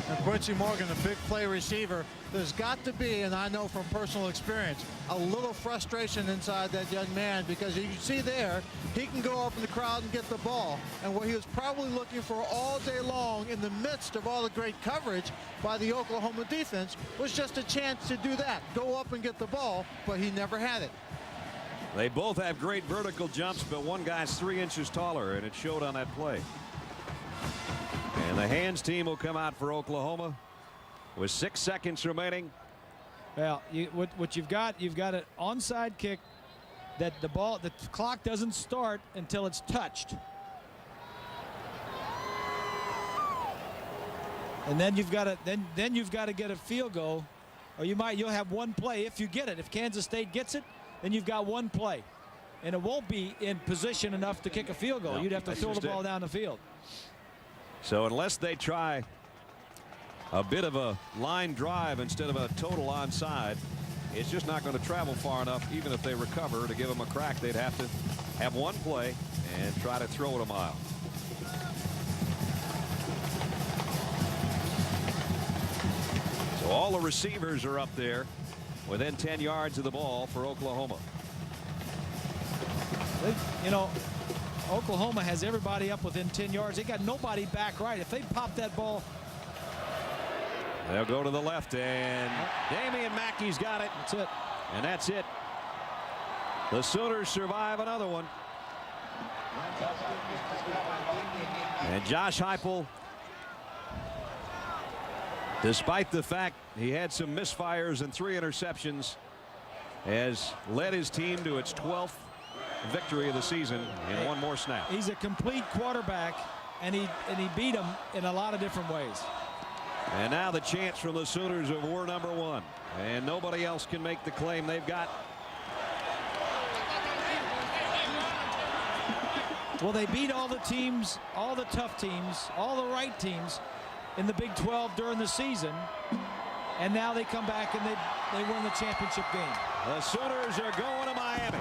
D: And Quincy Morgan, a big play receiver. There's got to be, and I know from personal experience, a little frustration inside that young man, because you see there, he can go up in the crowd and get the ball. And what he was probably looking for all day long in the midst of all the great coverage by the Oklahoma defense was just a chance to do that, go up and get the ball, but he never had it.
B: They both have great vertical jumps, but one guy's 3 inches taller, and it showed on that play. And the hands team will come out for Oklahoma with 6 seconds remaining.
C: Well, what you've got an onside kick that the clock doesn't start until it's touched. And then you've got to get a field goal, or you'll have one play if you get it. If Kansas State gets it, then you've got one play, and it won't be in position enough to kick a field goal. You'd have to throw the ball down the field.
B: So unless they try a bit of a line drive instead of a total onside, it's just not going to travel far enough. Even if they recover, to give them a crack, they'd have to have one play and try to throw it a mile. So all the receivers are up there within 10 yards of the ball for Oklahoma.
C: You know, Oklahoma has everybody up within 10 yards. They got nobody back right. If they pop that ball.
B: They'll go to the left, and Damian Mackey's got it.
C: That's it.
B: And that's it. The Sooners survive another one. And Josh Heupel, despite the fact he had some misfires and 3 interceptions, has led his team to its 12th victory of the season in one more snap.
C: He's a complete quarterback, and he beat him in a lot of different ways.
B: And now the chance from the Sooners of war number 1, and nobody else can make the claim they've got.
C: Well, they beat all the teams, all the tough teams, all the right teams in the Big 12 during the season, and now they come back and they win the championship game.
B: The Sooners are going to Miami.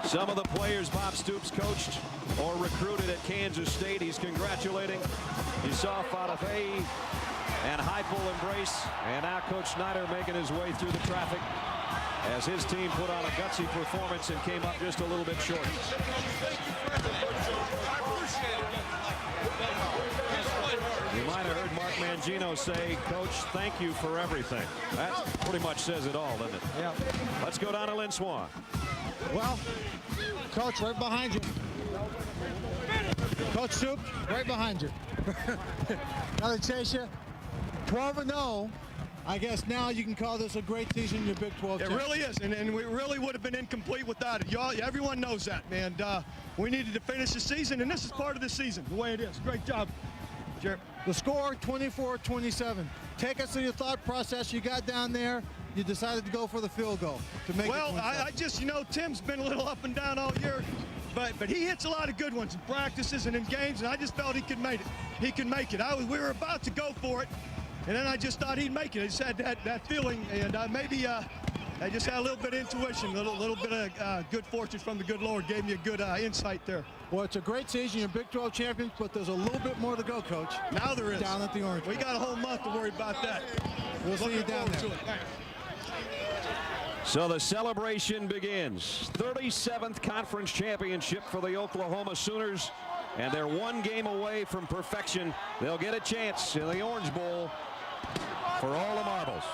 B: Some of the players Bob Stoops coached or recruited at Kansas State, he's congratulating. You saw Fadafei and Heupel embrace, and now Coach Snyder making his way through the traffic as his team put on a gutsy performance and came up just a little bit short. You might have heard Mark Mangino say, Coach, thank you for everything. That pretty much says it all, doesn't it?
C: Yeah.
B: Let's go down to Lynn Swan.
D: Well, Coach, right behind you. Coach Stoops, right behind you. Now to chase you, 12-0. I guess now you can call this a great season in your Big 12.
K: It really is, and we really would have been incomplete without it. Y'all, everyone knows that, man. We needed to finish the season, and this is part of the season, the way it is. Great job, Jared.
D: The score, 24-27. Take us through your thought process. You got down there. You decided to go for the field goal to make it 27.
K: I just, you know, Tim's been a little up and down all year, but he hits a lot of good ones in practices and in games, and I just felt he could make it. He can make it. We were about to go for it, and then I just thought he'd make it. I just had that feeling, and maybe I just had a little bit of intuition, a little bit of good fortune from the good Lord. Gave me a good insight there.
D: Well, it's a great season. You're Big 12 champions, but there's a little bit more to go, Coach.
K: Now there is.
D: Down at the Orange.
K: We got a whole month to worry about that.
D: We'll see you down there.
B: So the celebration begins. 37th conference championship for the Oklahoma Sooners, and they're one game away from perfection. They'll get a chance in the Orange Bowl for all the marbles.